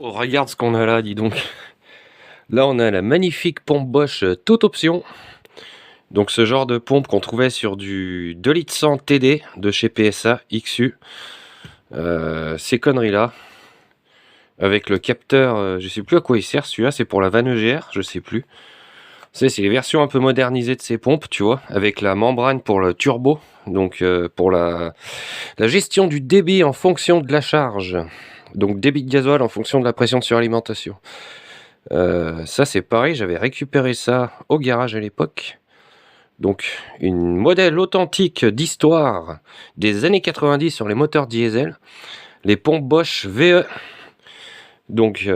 Oh, regarde ce qu'on a là, dis donc. Là, on a la magnifique pompe Bosch toute option. Donc, ce genre de pompe qu'on trouvait sur du 2 litres 100 TD de chez PSA XU. Ces conneries-là. Avec le capteur, je sais plus à quoi il sert celui-là, c'est pour la vanne EGR, je sais plus. C'est les versions un peu modernisées de ces pompes, tu vois, avec la membrane pour le turbo. Donc, pour la gestion du débit en fonction de la charge. Donc, débit de gasoil en fonction de la pression de suralimentation. Ça c'est pareil, j'avais récupéré ça au garage à l'époque. Donc une modèle authentique d'histoire des années 90 sur les moteurs diesel, les pompes Bosch VE. Donc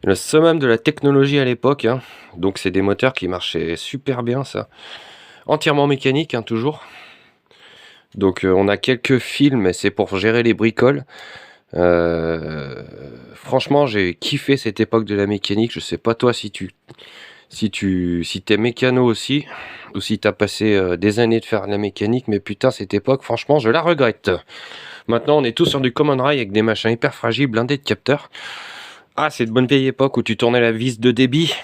le summum de la technologie à l'époque, hein. Donc c'est des moteurs qui marchaient super bien, ça. Entièrement mécanique, hein, toujours. Donc on a quelques fils, mais c'est pour gérer les bricoles. Franchement, j'ai kiffé cette époque de la mécanique. Je sais pas toi si t'es mécano aussi, ou si t'as passé des années de faire de la mécanique, mais putain, cette époque, franchement, je la regrette. Maintenant, on est tous sur du common rail avec des machins hyper fragiles, blindés de capteurs. Ah, c'est de bonne vieille époque où tu tournais la vis de débit,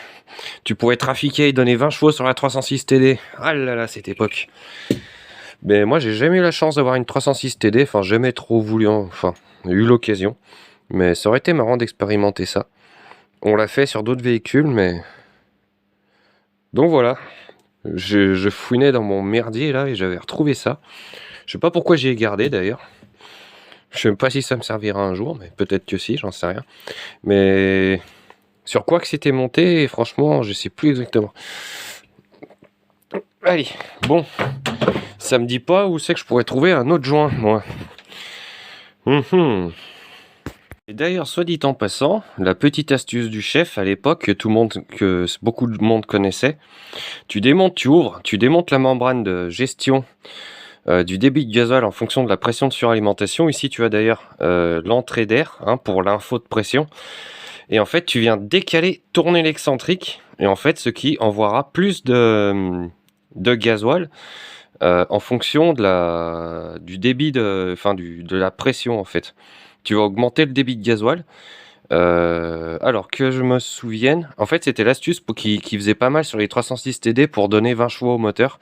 tu pouvais trafiquer et donner 20 chevaux sur la 306 TD. Ah là là, cette époque. Mais moi, j'ai jamais eu la chance d'avoir une 306 TD, enfin, jamais trop voulu, enfin, eu l'occasion. Mais ça aurait été marrant d'expérimenter ça. On l'a fait sur d'autres véhicules, mais... Donc voilà, je fouinais dans mon merdier là et j'avais retrouvé ça. Je sais pas pourquoi j'y ai gardé d'ailleurs. Je sais même pas si ça me servira un jour, mais peut-être que si, j'en sais rien. Mais sur quoi que c'était monté, franchement, je sais plus exactement. Allez, bon, ça me dit pas où c'est que je pourrais trouver un autre joint, moi. Et d'ailleurs, soit dit en passant, la petite astuce du chef à l'époque que beaucoup de monde connaissait, tu ouvres, tu démontes la membrane de gestion du débit de gasoil en fonction de la pression de suralimentation. Ici, tu as d'ailleurs l'entrée d'air, hein, pour l'info de pression. Et en fait, tu viens décaler, tourner l'excentrique. Et en fait, ce qui envoiera plus de gasoil en fonction du débit, de la pression, en fait. Tu vas augmenter le débit de gasoil. Alors que je me souvienne, en fait, c'était l'astuce qui faisait pas mal sur les 306 TD pour donner 20 chevaux au moteur.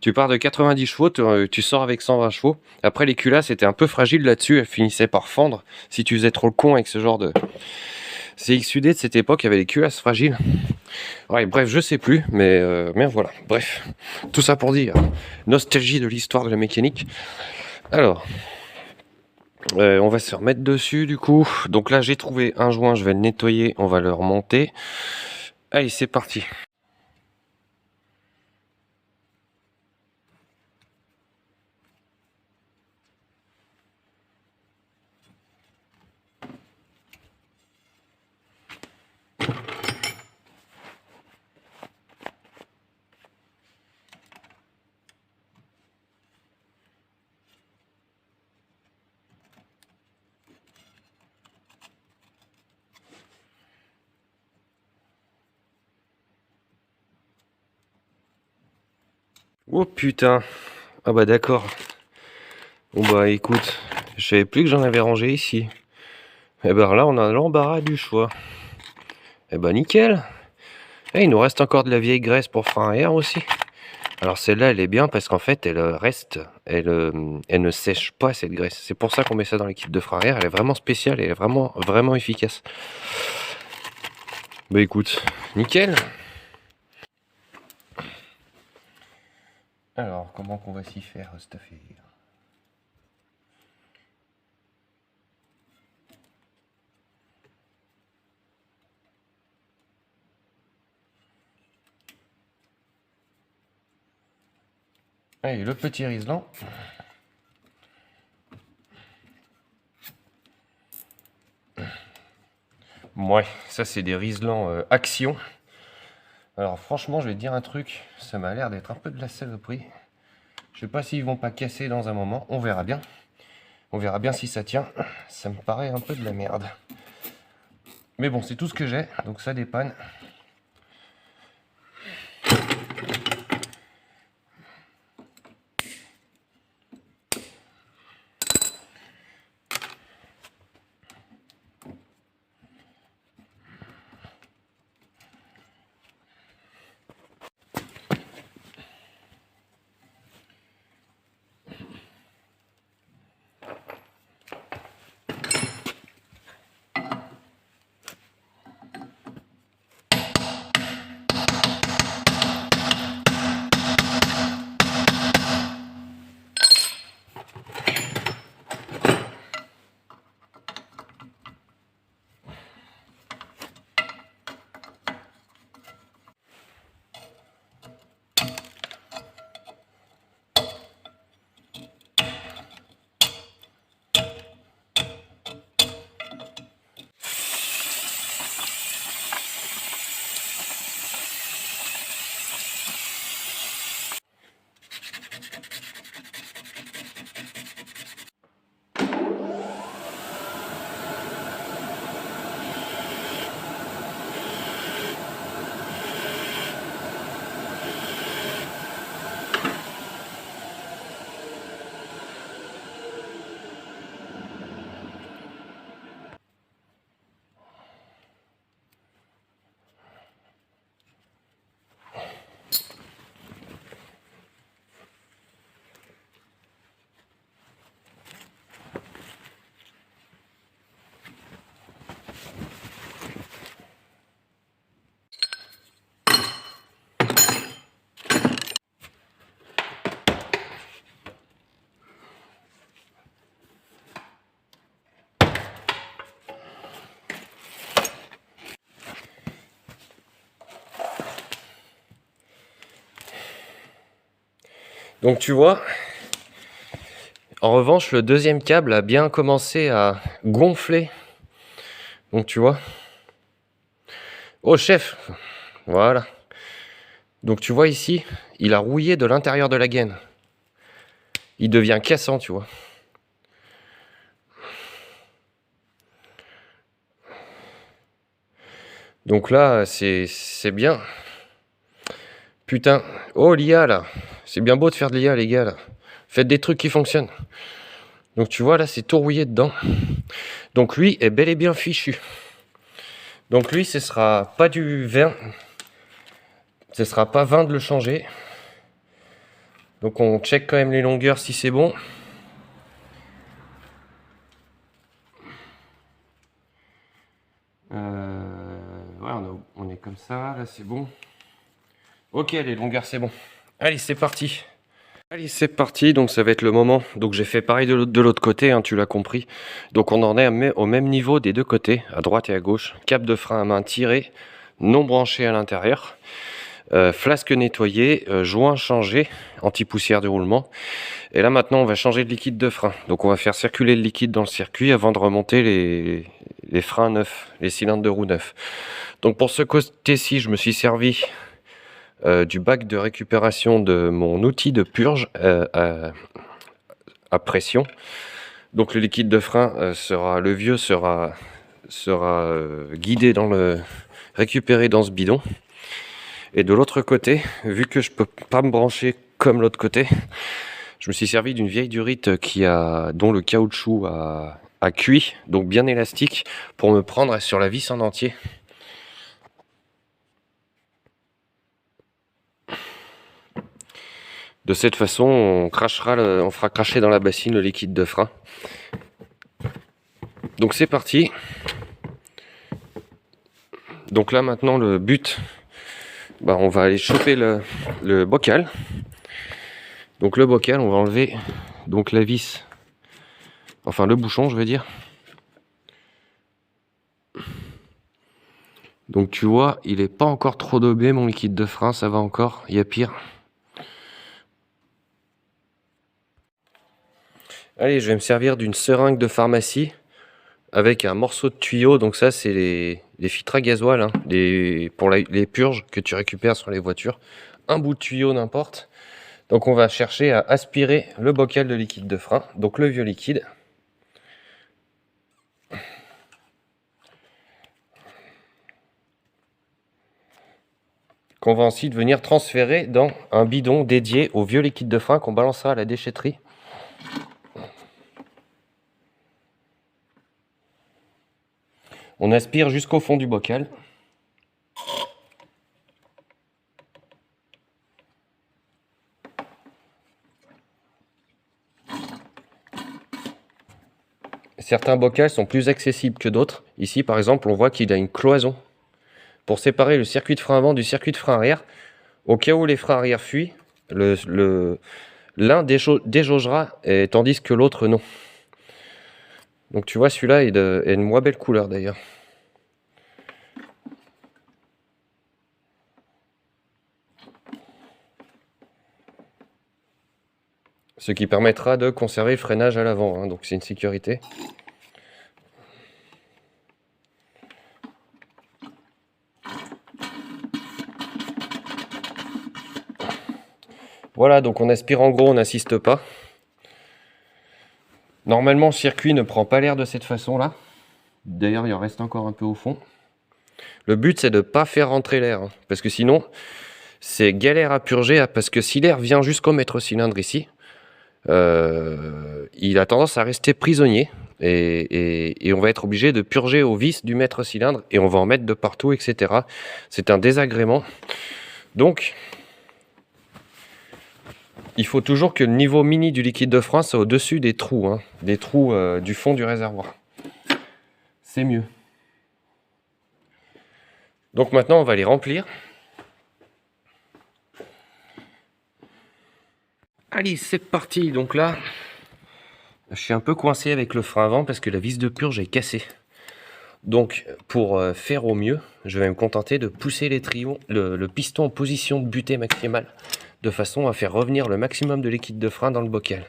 Tu pars de 90 chevaux, tu sors avec 120 chevaux. Après, les culasses étaient un peu fragiles là-dessus, elles finissaient par fendre si tu faisais trop le con avec ce genre de... CXUD de cette époque avait les culasses fragiles. Ouais, bref, je sais plus, mais voilà. Bref, tout ça pour dire, nostalgie de l'histoire de la mécanique. Alors, on va se remettre dessus du coup. Donc là, j'ai trouvé un joint, je vais le nettoyer, on va le remonter. Allez, c'est parti. Oh putain. Ah bah d'accord. Bon bah écoute, je savais plus que j'en avais rangé ici. Et ben là, on a l'embarras du choix. Et ben nickel. Et il nous reste encore de la vieille graisse pour frein à air aussi. Alors celle-là, elle est bien parce qu'en fait, elle ne sèche pas cette graisse. C'est pour ça qu'on met ça dans l'équipe de frein à air. Elle est vraiment spéciale et elle est vraiment, vraiment efficace. Bah écoute, nickel. Alors, comment qu'on va s'y faire, cette affaire? Allez, le petit riselant. Ouais, ça c'est des riselants Action. Alors franchement, je vais te dire un truc, ça m'a l'air d'être un peu de la saloperie. Je sais pas s'ils vont pas casser dans un moment, on verra bien. On verra bien si ça tient. Ça me paraît un peu de la merde. Mais bon, c'est tout ce que j'ai, donc ça dépanne. Donc tu vois, en revanche, le deuxième câble a bien commencé à gonfler. Donc tu vois. Oh chef, voilà. Donc tu vois ici, il a rouillé de l'intérieur de la gaine. Il devient cassant, tu vois. Donc là, c'est bien. Putain. Oh l'IA là. C'est bien beau de faire de l'IA les gars là. Faites des trucs qui fonctionnent. Donc tu vois là, c'est tout rouillé dedans. Donc lui est bel et bien fichu. Donc lui, ce sera pas du 20. Ce sera pas 20 de le changer. Donc on check quand même les longueurs si c'est bon. Ouais, on est comme ça, là c'est bon. Ok, les longueurs c'est bon. Allez, c'est parti. Allez, c'est parti, donc ça va être le moment. Donc j'ai fait pareil de l'autre côté, hein, tu l'as compris. Donc on en est au même niveau des deux côtés, à droite et à gauche. Cap de frein à main tiré, non branché à l'intérieur. Flasque nettoyée, joint changé, anti-poussière de roulement. Et là maintenant on va changer de liquide de frein. Donc on va faire circuler le liquide dans le circuit avant de remonter les freins neufs, les cylindres de roue neufs. Donc pour ce côté-ci, je me suis servi du bac de récupération de mon outil de purge à pression. Donc le liquide de frein le vieux sera guidé récupéré dans ce bidon. Et de l'autre côté, vu que je peux pas me brancher comme l'autre côté, je me suis servi d'une vieille durite dont le caoutchouc a cuit, donc bien élastique, pour me prendre sur la vis en entier. De cette façon, on fera cracher dans la bassine le liquide de frein. Donc c'est parti. Donc là maintenant le but, on va aller choper le bocal. Donc le bocal, on va enlever donc la vis, enfin le bouchon je veux dire. Donc tu vois, il est pas encore trop daubé mon liquide de frein, ça va encore, il y a pire. Allez, je vais me servir d'une seringue de pharmacie avec un morceau de tuyau. Donc ça, c'est les filtres à gasoil, hein, pour les purges que tu récupères sur les voitures. Un bout de tuyau, n'importe. Donc on va chercher à aspirer le bocal de liquide de frein, donc le vieux liquide. Qu'on va ensuite venir transférer dans un bidon dédié au vieux liquide de frein qu'on balancera à la déchetterie. On aspire jusqu'au fond du bocal. Certains bocals sont plus accessibles que d'autres. Ici, par exemple, on voit qu'il a une cloison pour séparer le circuit de frein avant du circuit de frein arrière. Au cas où les freins arrière fuient, l'un déjaugera, tandis que l'autre non. Donc tu vois, celui-là est une moins belle couleur d'ailleurs. Ce qui permettra de conserver le freinage à l'avant, hein, donc c'est une sécurité. Voilà, donc on aspire en gros, on n'insiste pas. Normalement, le circuit ne prend pas l'air de cette façon-là. D'ailleurs, il en reste encore un peu au fond. Le but, c'est de ne pas faire rentrer l'air, hein, parce que sinon, c'est galère à purger, parce que si l'air vient jusqu'au mètre cylindre ici, il a tendance à rester prisonnier, et on va être obligé de purger au vis du mètre cylindre, et on va en mettre de partout, etc. C'est un désagrément. Donc, il faut toujours que le niveau mini du liquide de frein soit au-dessus des trous, hein, du fond du réservoir. C'est mieux. Donc maintenant, on va les remplir. Allez, c'est parti. Donc là, je suis un peu coincé avec le frein avant parce que la vis de purge est cassée. Donc, pour faire au mieux, je vais me contenter de pousser le piston en position de butée maximale de façon à faire revenir le maximum de liquide de frein dans le bocal.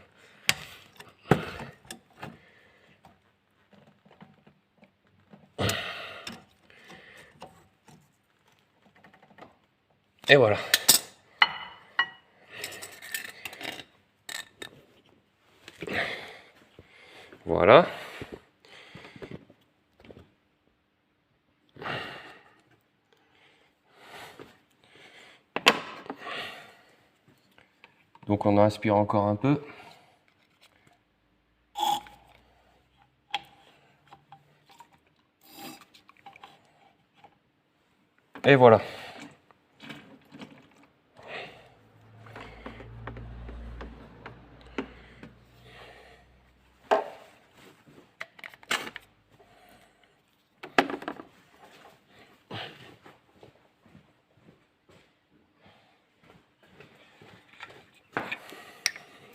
Et voilà. Voilà. Donc on en aspire encore un peu. Et voilà.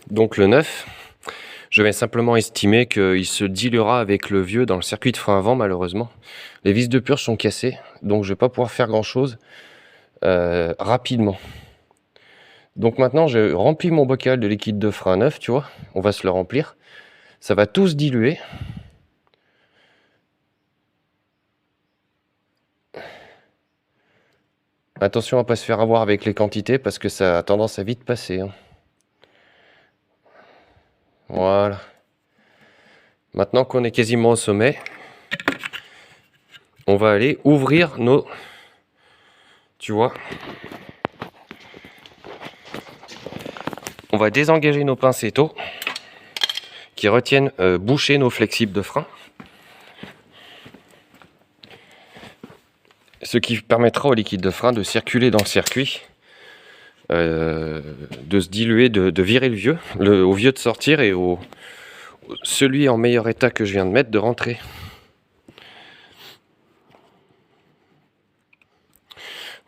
Donc le neuf, je vais simplement estimer qu'il se diluera avec le vieux dans le circuit de frein avant malheureusement. Les vis de purge sont cassées, donc je ne vais pas pouvoir faire grand chose rapidement. Donc maintenant je remplis mon bocal de liquide de frein neuf, tu vois, on va se le remplir. Ça va tout se diluer. Attention à ne pas se faire avoir avec les quantités parce que ça a tendance à vite passer. Hein. Voilà. Maintenant qu'on est quasiment au sommet, on va aller ouvrir nos... Tu vois, on va désengager nos pincettos qui retiennent boucher nos flexibles de frein. Ce qui permettra au liquide de frein de circuler dans le circuit, de se diluer, de virer le vieux, au vieux de sortir et au celui en meilleur état que je viens de mettre de rentrer.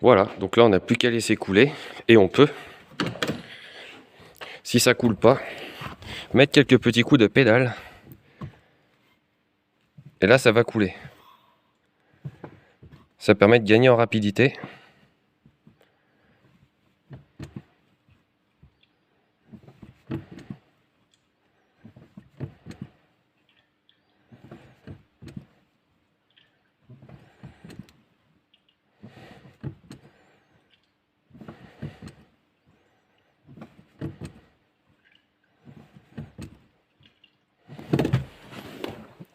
Voilà, donc là on n'a plus qu'à laisser couler et on peut, si ça coule pas, mettre quelques petits coups de pédale et là ça va couler. Ça permet de gagner en rapidité.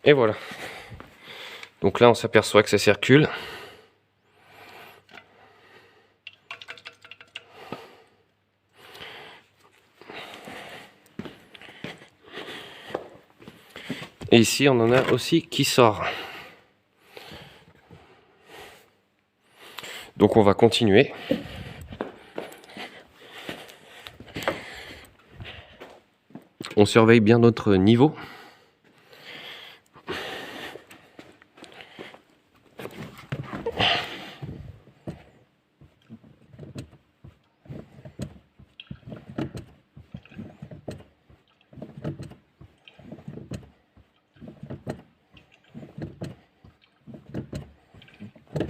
Et voilà. Donc là on s'aperçoit que ça circule. Et ici on en a aussi qui sort. Donc on va continuer. On surveille bien notre niveau.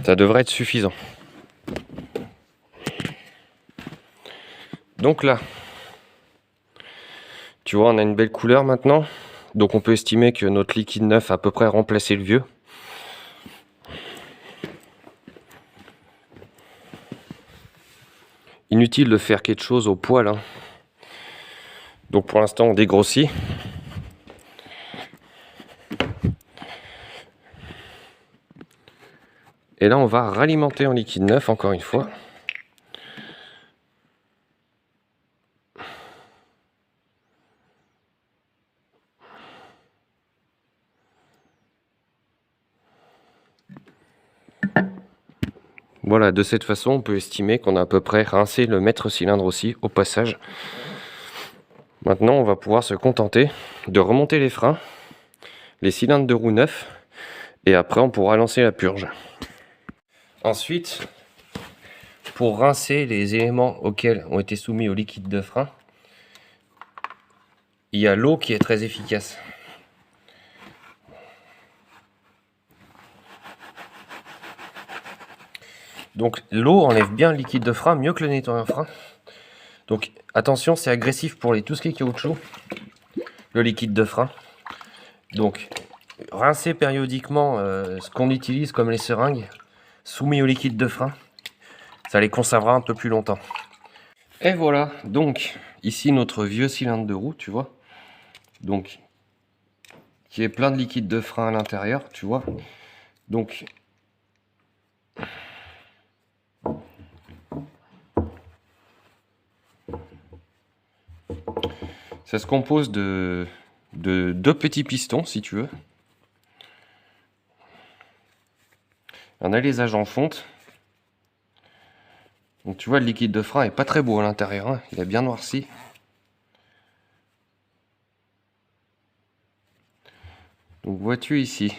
Ça devrait être suffisant. Donc là, tu vois, on a une belle couleur maintenant. Donc on peut estimer que notre liquide neuf a à peu près remplacé le vieux. Inutile de faire quelque chose au poil. Hein. Donc pour l'instant on dégrossit. Et là on va ralimenter en liquide neuf encore une fois. Voilà, de cette façon on peut estimer qu'on a à peu près rincé le maître cylindre aussi au passage. Maintenant on va pouvoir se contenter de remonter les freins, les cylindres de roue neufs, et après on pourra lancer la purge. Ensuite, pour rincer les éléments auxquels ont été soumis au liquide de frein, il y a l'eau qui est très efficace. Donc l'eau enlève bien le liquide de frein, mieux que le nettoyant frein. Donc attention, c'est agressif pour tout ce qui est caoutchouc, le liquide de frein. Donc rincer périodiquement ce qu'on utilise comme les seringues, soumis au liquide de frein, ça les conservera un peu plus longtemps. Et voilà, donc ici notre vieux cylindre de roue, tu vois, donc qui est plein de liquide de frein à l'intérieur, tu vois. Donc ça se compose de deux petits pistons, si tu veux. Un alésage en fonte. Donc tu vois, le liquide de frein est pas très beau à l'intérieur, hein. Il est bien noirci. Donc vois-tu ici.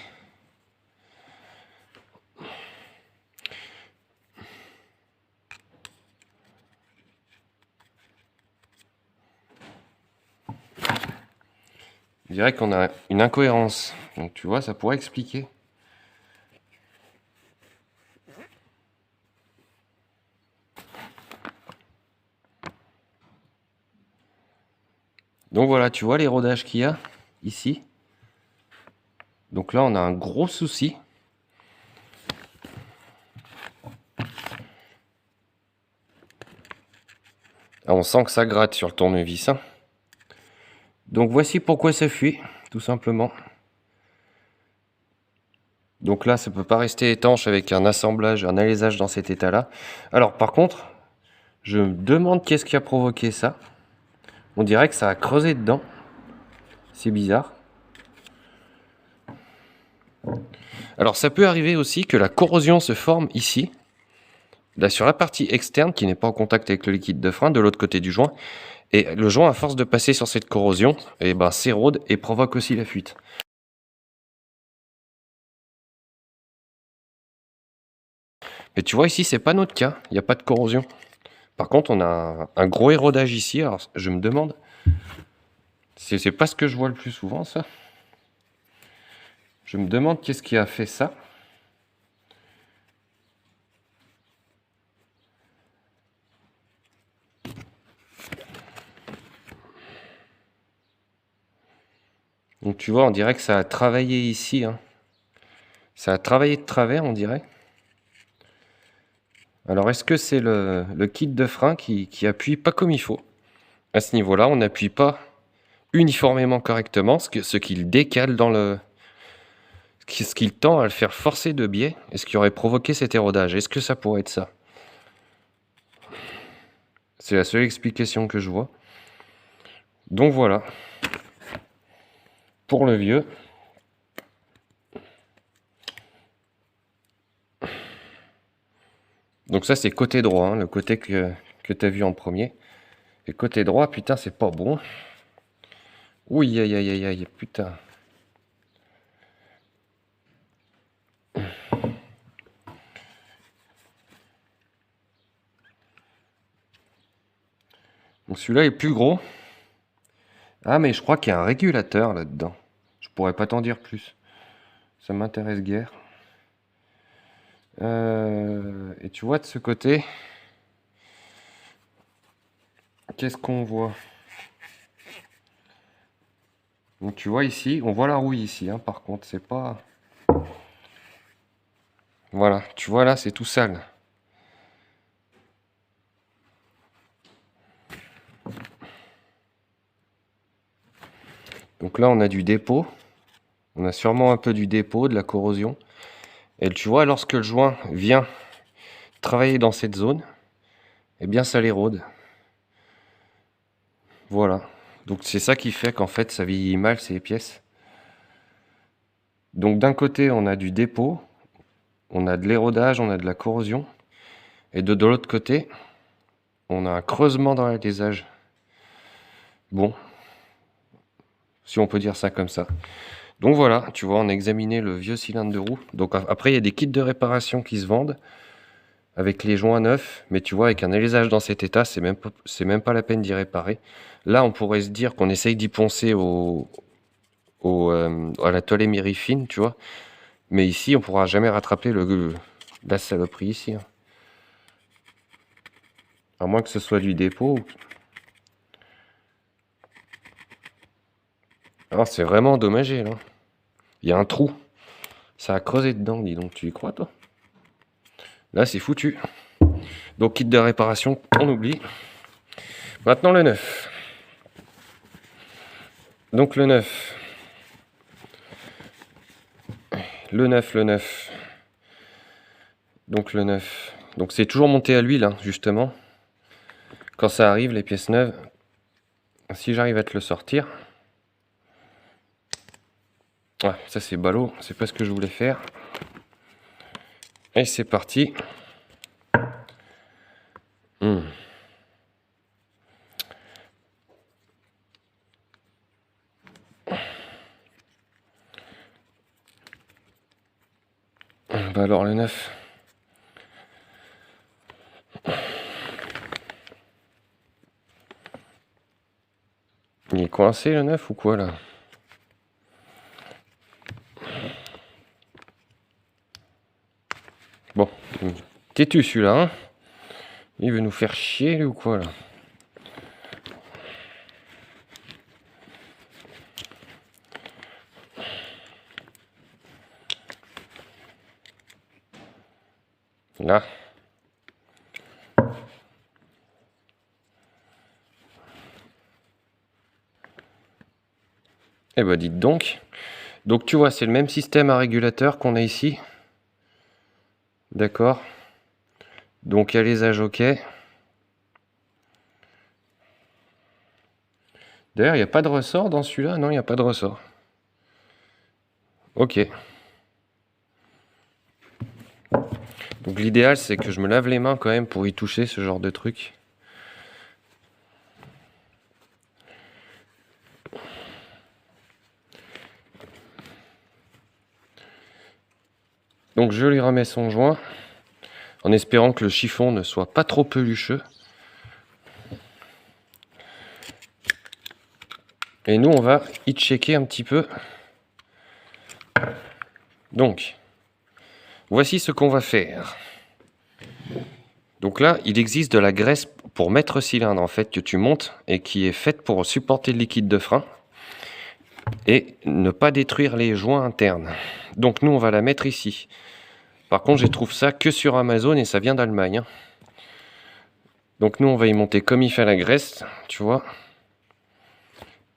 Je dirais qu'on a une incohérence. Donc tu vois, ça pourrait expliquer. Donc voilà, tu vois l'érodage qu'il y a ici. Donc là, on a un gros souci. Ah, on sent que ça gratte sur le tournevis, hein. Donc voici pourquoi ça fuit, tout simplement. Donc là, ça peut pas rester étanche avec un assemblage, un alésage dans cet état-là. Alors par contre, je me demande qu'est-ce qui a provoqué ça. On dirait que ça a creusé dedans. C'est bizarre. Alors ça peut arriver aussi que la corrosion se forme ici, là sur la partie externe qui n'est pas en contact avec le liquide de frein, de l'autre côté du joint. Et le joint, à force de passer sur cette corrosion, et ben, s'érode et provoque aussi la fuite. Mais tu vois ici, c'est pas notre cas, il n'y a pas de corrosion. Par contre, on a un gros érodage ici, alors je me demande, c'est pas ce que je vois le plus souvent ça. Je me demande qu'est-ce qui a fait ça. Donc tu vois, on dirait que ça a travaillé ici, hein. Ça a travaillé de travers, on dirait. Alors est-ce que c'est le kit de frein qui appuie pas comme il faut? À ce niveau-là, on n'appuie pas uniformément correctement, ce qui le décale dans le... ce qui tend à le faire forcer de biais, et ce qui aurait provoqué cet érodage. Est-ce que ça pourrait être ça? C'est la seule explication que je vois. Donc voilà. Pour le vieux. Donc ça c'est côté droit, hein, le côté que tu as vu en premier. Et côté droit, putain, c'est pas bon. Oui, aïe, aïe, aïe, aïe, putain. Donc celui-là est plus gros. Ah, mais je crois qu'il y a un régulateur là-dedans. Je pourrais pas t'en dire plus. Ça m'intéresse guère. Et tu vois de ce côté, qu'est-ce qu'on voit? Donc tu vois ici, on voit la rouille ici, hein, par contre, c'est pas... Voilà, tu vois là, c'est tout sale. Donc là, on a du dépôt. On a sûrement un peu du dépôt, de la corrosion. Et tu vois, lorsque le joint vient travailler dans cette zone, eh bien ça l'érode. Voilà. Donc c'est ça qui fait qu'en fait ça vieillit mal ces pièces. Donc d'un côté on a du dépôt, on a de l'érodage, on a de la corrosion. Et de l'autre côté, on a un creusement dans l'alésage. Bon, si on peut dire ça comme ça. Donc voilà, tu vois, on a examiné le vieux cylindre de roue. Donc après il y a des kits de réparation qui se vendent avec les joints neufs, mais tu vois, avec un alésage dans cet état, c'est même pas la peine d'y réparer. Là, on pourrait se dire qu'on essaye d'y poncer à la tôle émeri fine, tu vois. Mais ici, on pourra jamais rattraper la saloperie ici, hein. À moins que ce soit du dépôt. Ah, c'est vraiment endommagé là. Il y a un trou. Ça a creusé dedans, dis donc. Tu y crois toi? Là, c'est foutu. Donc, kit de réparation, on oublie. Maintenant, le neuf. Donc, le neuf. Le neuf. Donc, le neuf. Donc, c'est toujours monté à l'huile, hein, justement. Quand ça arrive, les pièces neuves, si j'arrive à te le sortir. Ah, ça, c'est ballot. C'est pas ce que je voulais faire. Et c'est parti. Bah alors le neuf. Il est coincé le neuf ou quoi là? Bon, têtu celui-là, hein? Il veut nous faire chier lui ou quoi là? Là. Eh ben dites donc. Donc tu vois, c'est le même système à régulateur qu'on a ici. D'accord. Donc il y a les âges OK. D'ailleurs, il n'y a pas de ressort dans celui-là? Non, il n'y a pas de ressort. Ok. Donc l'idéal, c'est que je me lave les mains quand même pour y toucher ce genre de truc. Donc je lui remets son joint, en espérant que le chiffon ne soit pas trop pelucheux. Et nous, on va y checker un petit peu. Donc, voici ce qu'on va faire. Donc là, il existe de la graisse pour mètre cylindre, en fait, que tu montes et qui est faite pour supporter le liquide de frein et ne pas détruire les joints internes. Donc nous, on va la mettre ici. Par contre, je trouve ça que sur Amazon et ça vient d'Allemagne. Donc nous, on va y monter comme il fait la graisse, tu vois.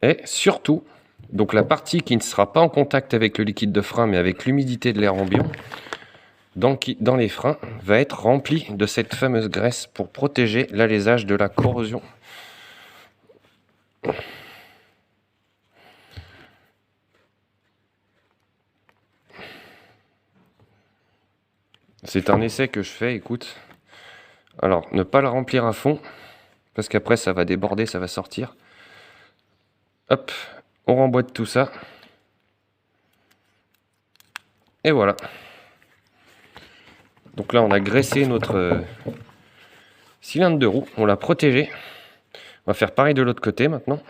Et surtout, donc la partie qui ne sera pas en contact avec le liquide de frein, mais avec l'humidité de l'air ambiant, dans les freins, va être remplie de cette fameuse graisse pour protéger l'alésage de la corrosion. C'est un essai que je fais, écoute. Alors, ne pas la remplir à fond, parce qu'après ça va déborder, ça va sortir. Hop, on remboîte tout ça. Et voilà. Donc là, on a graissé notre cylindre de roue, on l'a protégé. On va faire pareil de l'autre côté maintenant.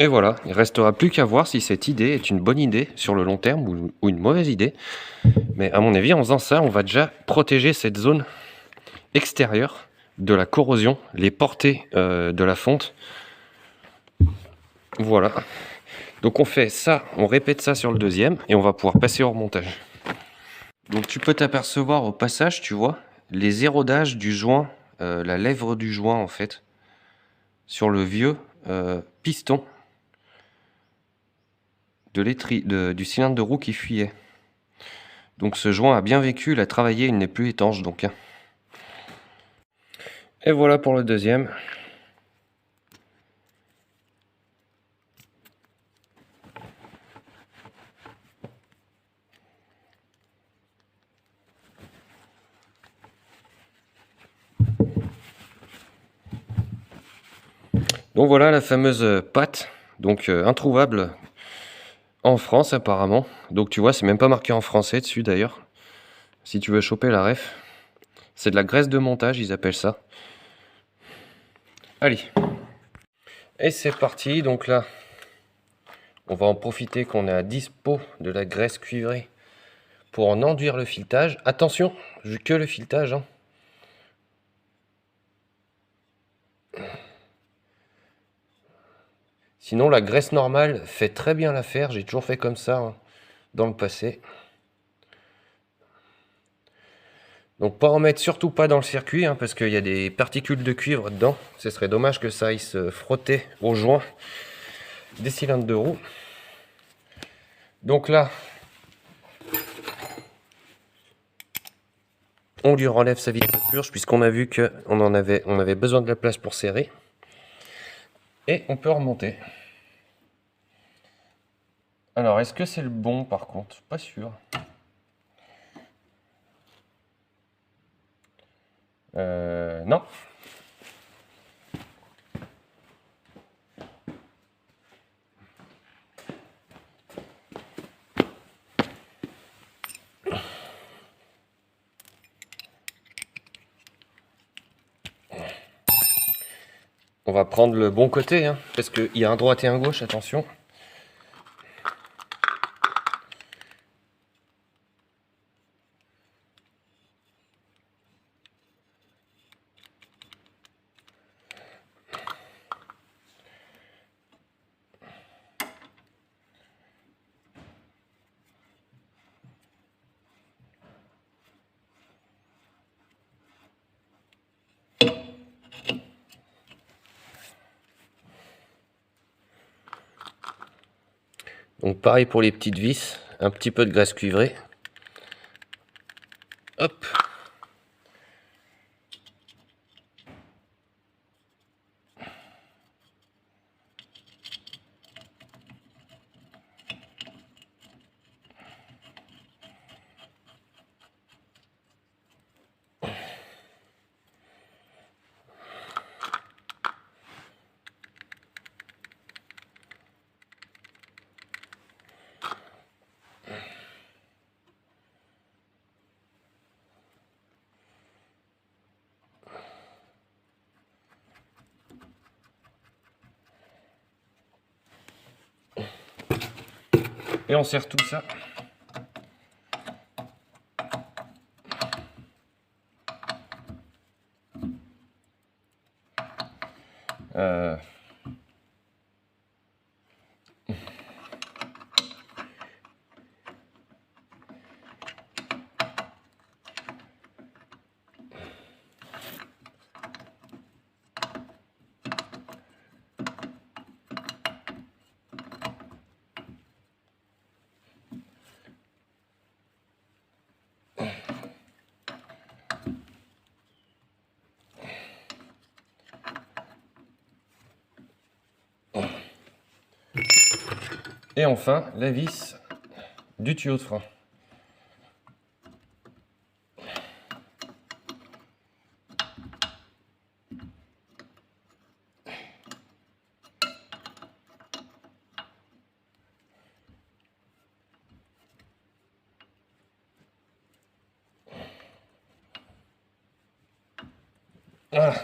Et voilà, il ne restera plus qu'à voir si cette idée est une bonne idée sur le long terme ou une mauvaise idée. Mais à mon avis, en faisant ça, on va déjà protéger cette zone extérieure de la corrosion, les portées de la fonte. Voilà. Donc on fait ça, on répète ça sur le deuxième et on va pouvoir passer au remontage. Donc tu peux t'apercevoir au passage, tu vois, les érodages du joint, la lèvre du joint en fait, sur le vieux piston du cylindre de roue qui fuyait. Donc ce joint a bien vécu, il a travaillé, il n'est plus étanche donc. Et voilà pour le deuxième. Donc voilà la fameuse patte, donc introuvable, en France apparemment. Donc tu vois, c'est même pas marqué en français dessus d'ailleurs. Si tu veux choper la ref. C'est de la graisse de montage, ils appellent ça. Allez. Et c'est parti, donc là, on va en profiter qu'on est à dispo de la graisse cuivrée pour en enduire le filetage. Attention, que le filetage, hein. Sinon, la graisse normale fait très bien l'affaire. J'ai toujours fait comme ça, hein, dans le passé. Donc pas en mettre surtout pas dans le circuit, hein, parce qu'il y a des particules de cuivre dedans. Ce serait dommage que ça aille se frotter aux joints des cylindres de roue. Donc là, on lui renlève sa vitre de purge, puisqu'on a vu qu'on avait besoin de la place pour serrer. Et on peut remonter. Alors, est-ce que c'est le bon par contre? Pas sûr. Non. On va prendre le bon côté, hein, parce qu'il y a un droite et un gauche, attention. Donc pareil pour les petites vis, un petit peu de graisse cuivrée. Hop. Et on serre tout ça. Et enfin, la vis du tuyau de frein. Voilà.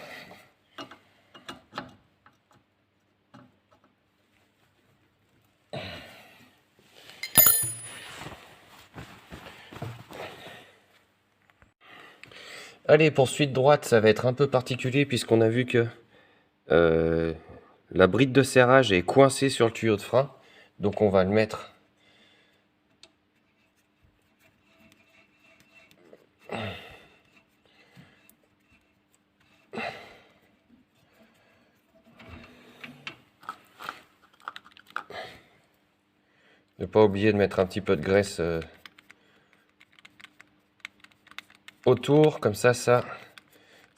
Allez, poursuite droite, ça va être un peu particulier puisqu'on a vu que la bride de serrage est coincée sur le tuyau de frein. Donc on va le mettre ne pas oublier de mettre un petit peu de graisse autour, comme ça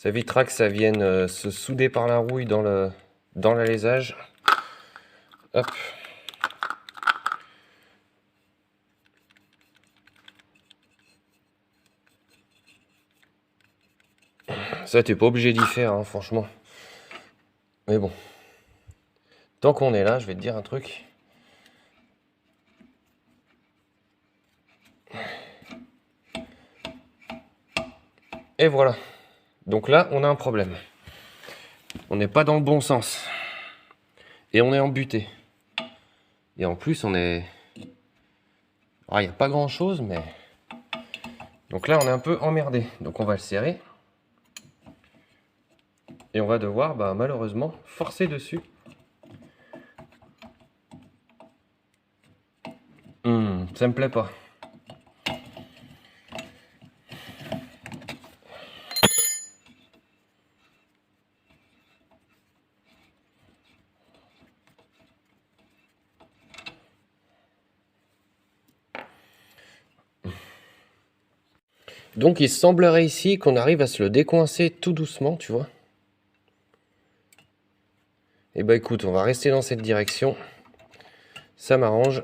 évitera que ça vienne se souder par la rouille dans l'alésage. Hop. Ça, t'es pas obligé d'y faire, hein, franchement. Mais bon. Tant qu'on est là, je vais te dire un truc. Et voilà. Donc là, on a un problème. On n'est pas dans le bon sens. Et on est embuté. Et en plus, on est... Ah, il n'y a pas grand-chose, mais... Donc là, on est un peu emmerdé. Donc on va le serrer. Et on va devoir, bah, malheureusement, forcer dessus. Ça me plaît pas. Donc il semblerait ici qu'on arrive à se le décoincer tout doucement, tu vois. Et bah écoute, on va rester dans cette direction. Ça m'arrange.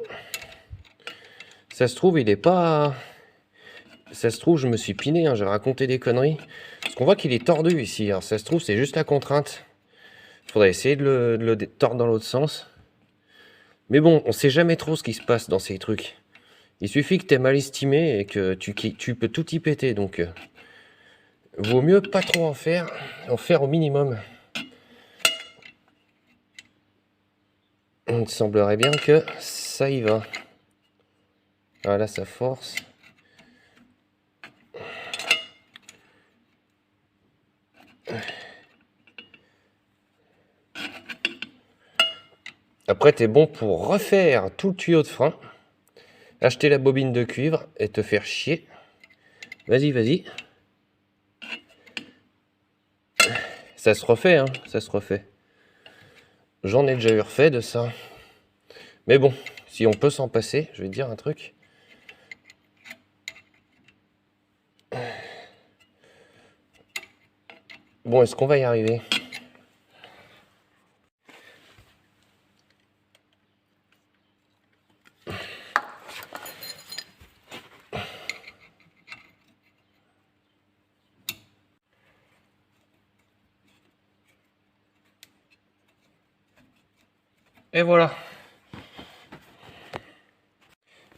Ça se trouve, il est pas... Ça se trouve, je me suis piné, hein, j'ai raconté des conneries. Parce qu'on voit qu'il est tordu ici. Alors ça se trouve, c'est juste la contrainte. Il faudrait essayer de le tordre dans l'autre sens. Mais bon, on sait jamais trop ce qui se passe dans ces trucs. Il suffit que tu aies mal estimé et que tu peux tout y péter. Donc, vaut mieux pas trop en faire au minimum. Il semblerait bien que ça y va. Voilà, ça force. Après, t'es bon pour refaire tout le tuyau de frein, acheter la bobine de cuivre et te faire chier. Vas-y, vas-y. Ça se refait, hein, ça se refait. J'en ai déjà eu refait de ça. Mais bon, si on peut s'en passer, je vais te dire un truc. Bon, est-ce qu'on va y arriver? Et voilà.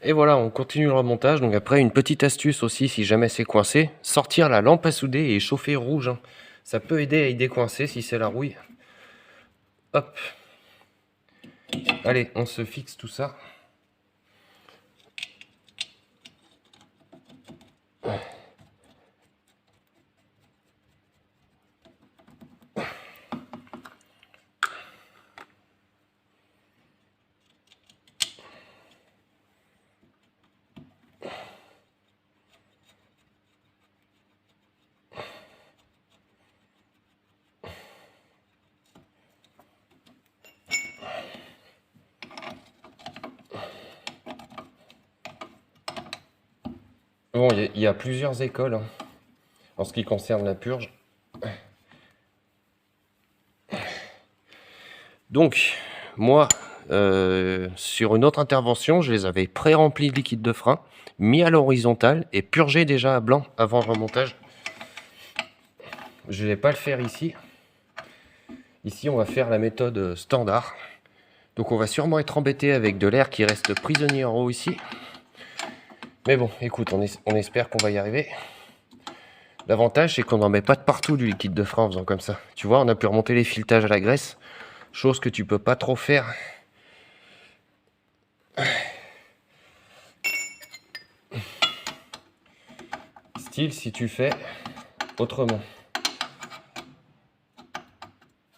Et voilà, on continue le remontage. Donc après, une petite astuce aussi, si jamais c'est coincé, sortir la lampe à souder et chauffer rouge, hein. Ça peut aider à y décoincer si c'est la rouille. Hop. Allez, on se fixe tout ça. Bon, il y a plusieurs écoles, hein, en ce qui concerne la purge. Donc, moi, sur une autre intervention, je les avais pré-remplis de liquide de frein, mis à l'horizontale et purgé déjà à blanc avant le remontage. Je ne vais pas le faire ici. Ici, on va faire la méthode standard. Donc, on va sûrement être embêté avec de l'air qui reste prisonnier en haut ici. Mais bon, écoute, on espère qu'on va y arriver. L'avantage, c'est qu'on n'en met pas de partout du liquide de frein en faisant comme ça. Tu vois, on a pu remonter les filetages à la graisse, chose que tu peux pas trop faire. Style si tu fais autrement.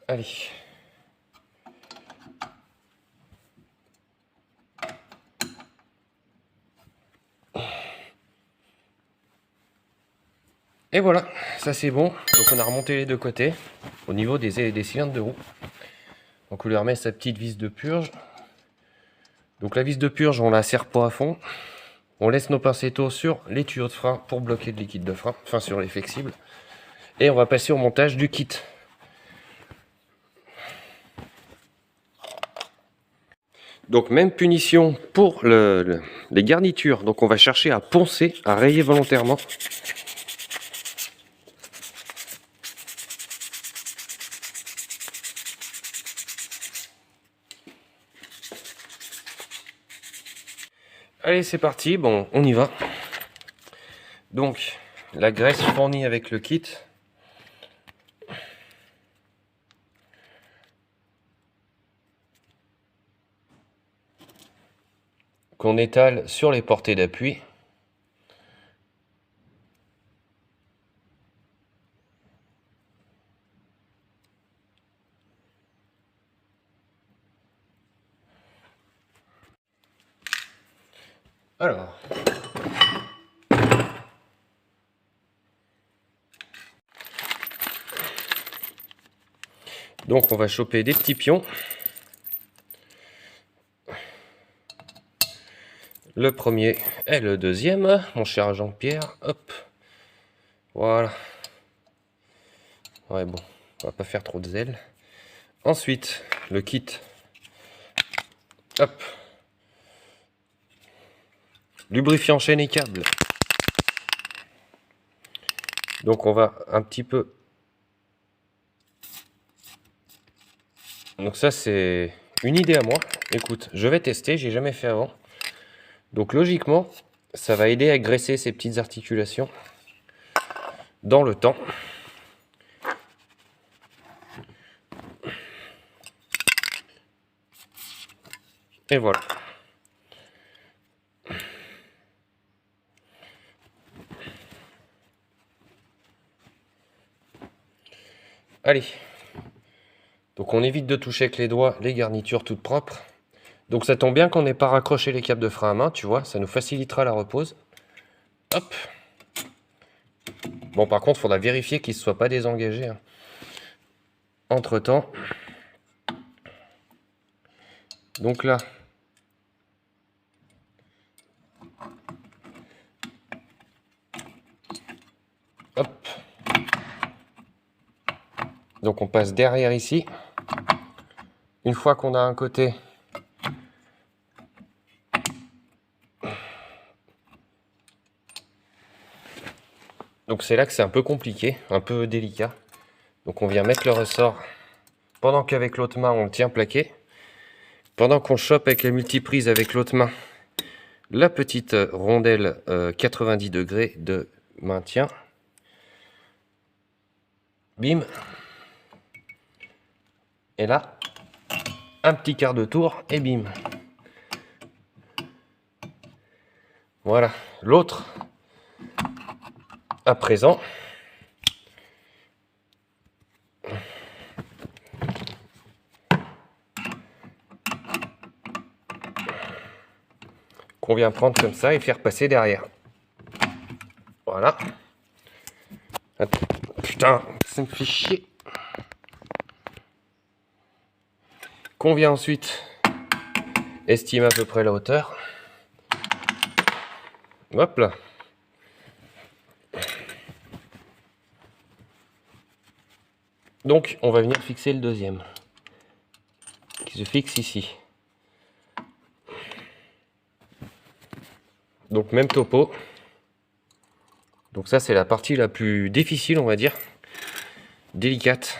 Allez. Et voilà, ça c'est bon. Donc on a remonté les deux côtés au niveau des cylindres de roue. Donc on lui remet sa petite vis de purge. Donc la vis de purge, on la serre pas à fond. On laisse nos pincettes sur les tuyaux de frein pour bloquer le liquide de frein, enfin sur les flexibles. Et on va passer au montage du kit. Donc même punition pour les garnitures. Donc on va chercher à poncer, à rayer volontairement. Allez, c'est parti. Bon, on y va. Donc la graisse fournie avec le kit. Qu'on étale sur les portées d'appui. Alors, donc on va choper des petits pions. Le premier et le deuxième, mon cher Jean-Pierre. Hop, voilà. Ouais, bon, on va pas faire trop de zèle. Ensuite, le kit. Hop. Lubrifiant chaîne et câble. Donc on va un petit peu... Donc ça c'est une idée à moi. Écoute, je vais tester, j'ai jamais fait avant. Donc logiquement, ça va aider à graisser ces petites articulations dans le temps. Et voilà. Allez. Donc on évite de toucher avec les doigts les garnitures toutes propres. Donc ça tombe bien qu'on n'ait pas raccroché les câbles de frein à main, tu vois, ça nous facilitera la repose. Hop. Bon, par contre, il faudra vérifier qu'ils ne soient pas désengagés, hein. Entre-temps. Donc là. Hop. Donc on passe derrière ici. Une fois qu'on a un côté, donc c'est là que c'est un peu compliqué, un peu délicat. Donc on vient mettre le ressort pendant qu'avec l'autre main on le tient plaqué. Pendant qu'on chope avec la multiprise avec l'autre main la petite rondelle 90 degrés de maintien. Bim. Et là, un petit quart de tour et bim. Voilà. L'autre, à présent, qu'on vient prendre comme ça et faire passer derrière. Voilà. Attends. Putain, ça me fait chier. Qu'on vient ensuite estimer à peu près la hauteur. Hop là. Donc on va venir fixer le deuxième, qui se fixe ici. Donc même topo. Donc ça c'est la partie la plus difficile, on va dire, délicate.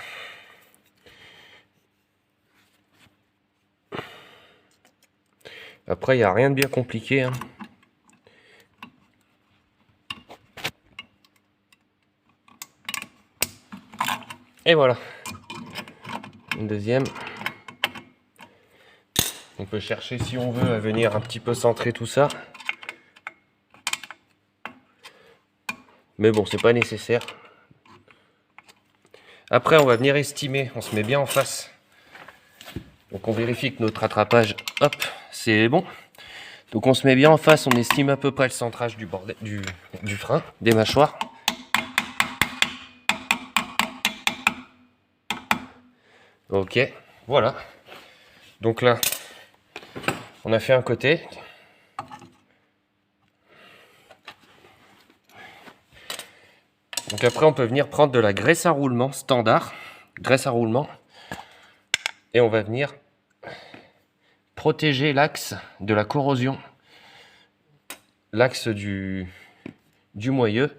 Après il n'y a rien de bien compliqué, hein. Et voilà. Une deuxième. On peut chercher si on veut à venir un petit peu centrer tout ça. Mais bon, c'est pas nécessaire. Après, on va venir estimer. On se met bien en face. Donc on vérifie que notre attrapage, hop, c'est bon. Donc on se met bien en face, on estime à peu près le centrage du bordel, du frein, des mâchoires. Ok, voilà. Donc là, on a fait un côté. Donc après, on peut venir prendre de la graisse à roulement standard, graisse à roulement, et on va venir protéger l'axe de la corrosion, l'axe du moyeu.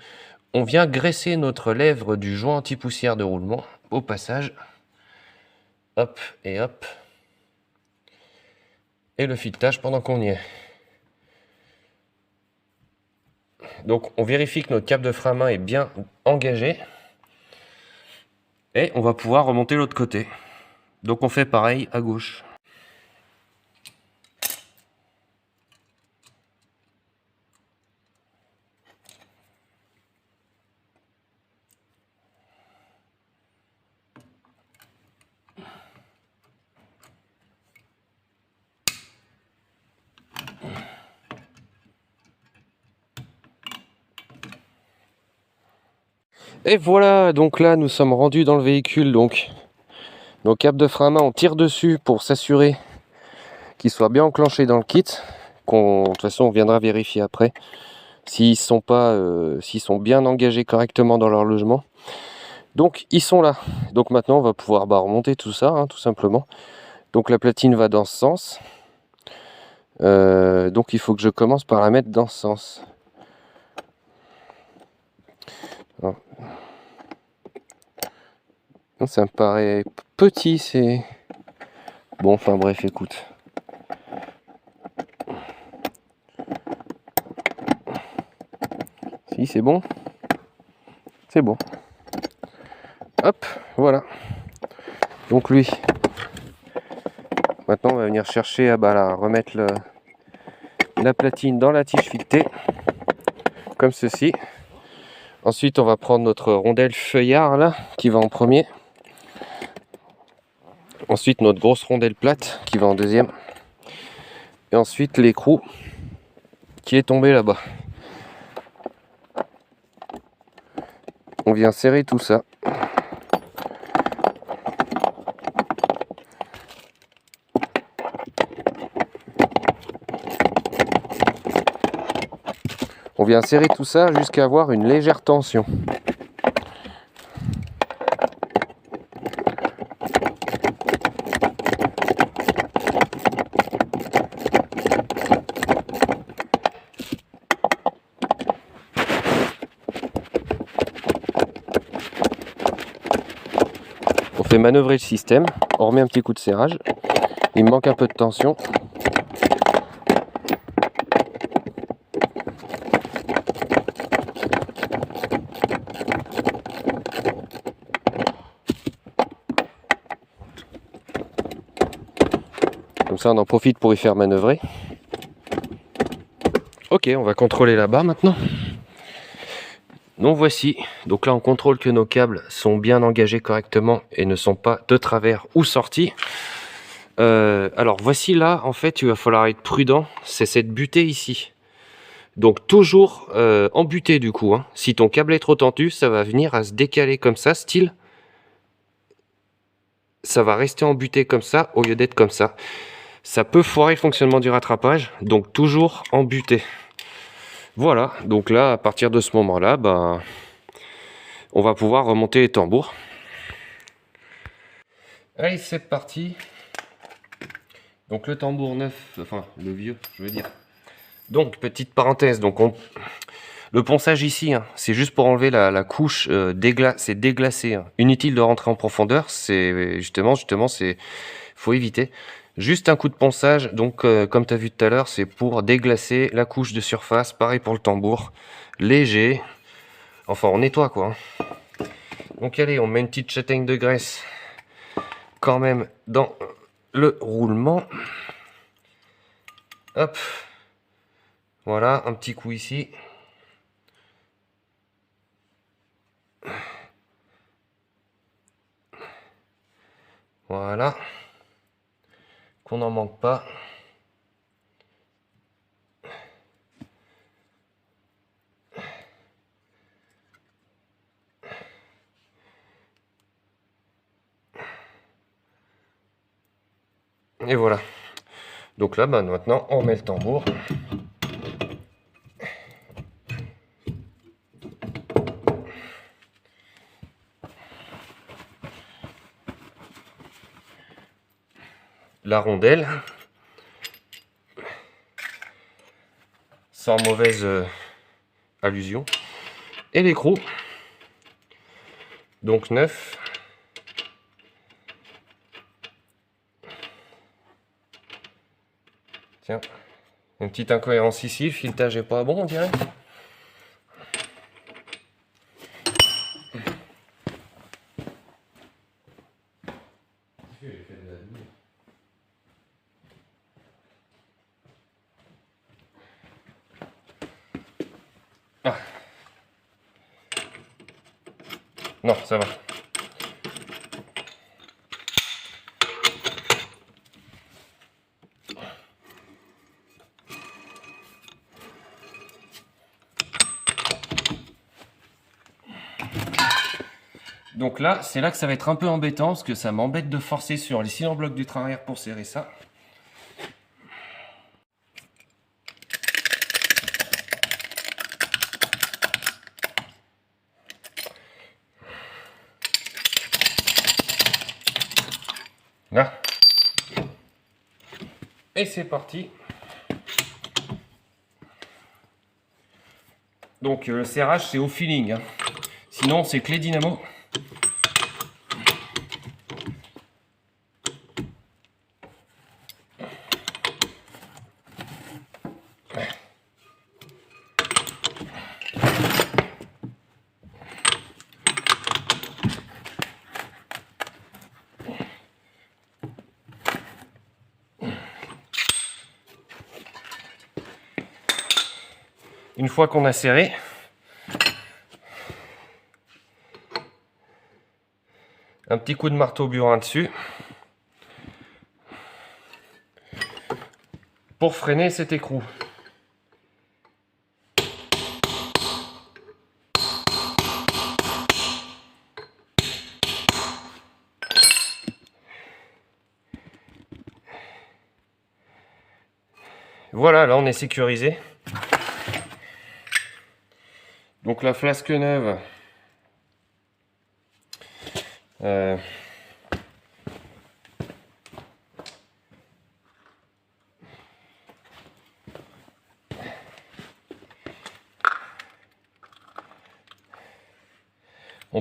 On vient graisser notre lèvre du joint anti-poussière de roulement au passage. Hop et hop. Et le filetage pendant qu'on y est. Donc on vérifie que notre câble de frein à main est bien engagé. Et on va pouvoir remonter l'autre côté. Donc on fait pareil à gauche. Et voilà, donc là nous sommes rendus dans le véhicule. Donc nos câbles de frein à main, on tire dessus pour s'assurer qu'ils soient bien enclenchés dans le kit. De toute façon on viendra vérifier après s'ils sont bien engagés correctement dans leur logement. Donc ils sont là. Donc maintenant on va pouvoir remonter tout ça, hein, tout simplement. Donc la platine va dans ce sens. Donc il faut que je commence par la mettre dans ce sens. Alors, ça me paraît petit, c'est... Bon, enfin bref, écoute. Si, c'est bon. C'est bon. Hop, voilà. Donc lui. Maintenant, on va venir chercher à remettre la platine dans la tige filetée. Comme ceci. Ensuite, on va prendre notre rondelle feuillard, là, qui va en premier. Ensuite, notre grosse rondelle plate, qui va en deuxième. Et ensuite, l'écrou, qui est tombé là-bas. On vient serrer tout ça. On vient serrer tout ça jusqu'à avoir une légère tension. On fait manœuvrer le système, on remet un petit coup de serrage. Il me manque un peu de tension. Comme ça on en profite pour y faire manœuvrer. Ok, on va contrôler la barre maintenant. Donc voici, donc là on contrôle que nos câbles sont bien engagés correctement et ne sont pas de travers ou sortis. Alors voici là, en fait il va falloir être prudent, c'est cette butée ici. Donc toujours en butée du coup, hein. Si ton câble est trop tendu, ça va venir à se décaler comme ça, style. Ça va rester en butée comme ça au lieu d'être comme ça. Ça peut foirer le fonctionnement du rattrapage, donc toujours en butée. Voilà, donc là à partir de ce moment-là, on va pouvoir remonter les tambours. Allez, c'est parti. Donc le tambour neuf, enfin le vieux, je veux dire. Donc petite parenthèse, donc le ponçage ici, hein, c'est juste pour enlever la couche c'est déglacé. Hein. Inutile de rentrer en profondeur, c'est justement, c'est faut éviter. Juste un coup de ponçage, donc comme tu as vu tout à l'heure, c'est pour déglacer la couche de surface. Pareil pour le tambour, léger. Enfin, on nettoie quoi. Hein. Donc allez, on met une petite châtaigne de graisse quand même dans le roulement. Hop. Voilà, un petit coup ici. Voilà. Qu'on n'en manque pas. Et voilà. Donc là, maintenant, on met le tambour. La rondelle. Sans mauvaise allusion. Et l'écrou. Donc neuf. Tiens, une petite incohérence ici, le filetage est pas bon on dirait. Ah. Non, ça va. Donc là, c'est là que ça va être un peu embêtant parce que ça m'embête de forcer sur les cylindres blocs du train arrière pour serrer ça. Là. Et c'est parti. Donc le serrage c'est au feeling, hein. Sinon c'est clé dynamo. Une fois qu'on a serré, un petit coup de marteau burin dessus pour freiner cet écrou. Voilà, là on est sécurisé. Donc la flasque neuve, on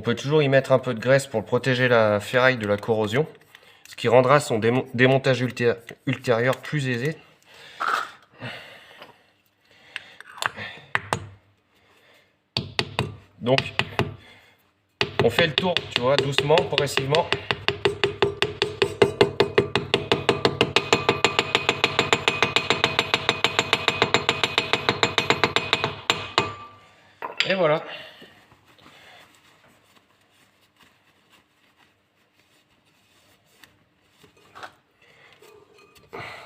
peut toujours y mettre un peu de graisse pour protéger la ferraille de la corrosion, ce qui rendra son démontage ultérieur plus aisé. Donc, on fait le tour, tu vois, doucement, progressivement. Et voilà.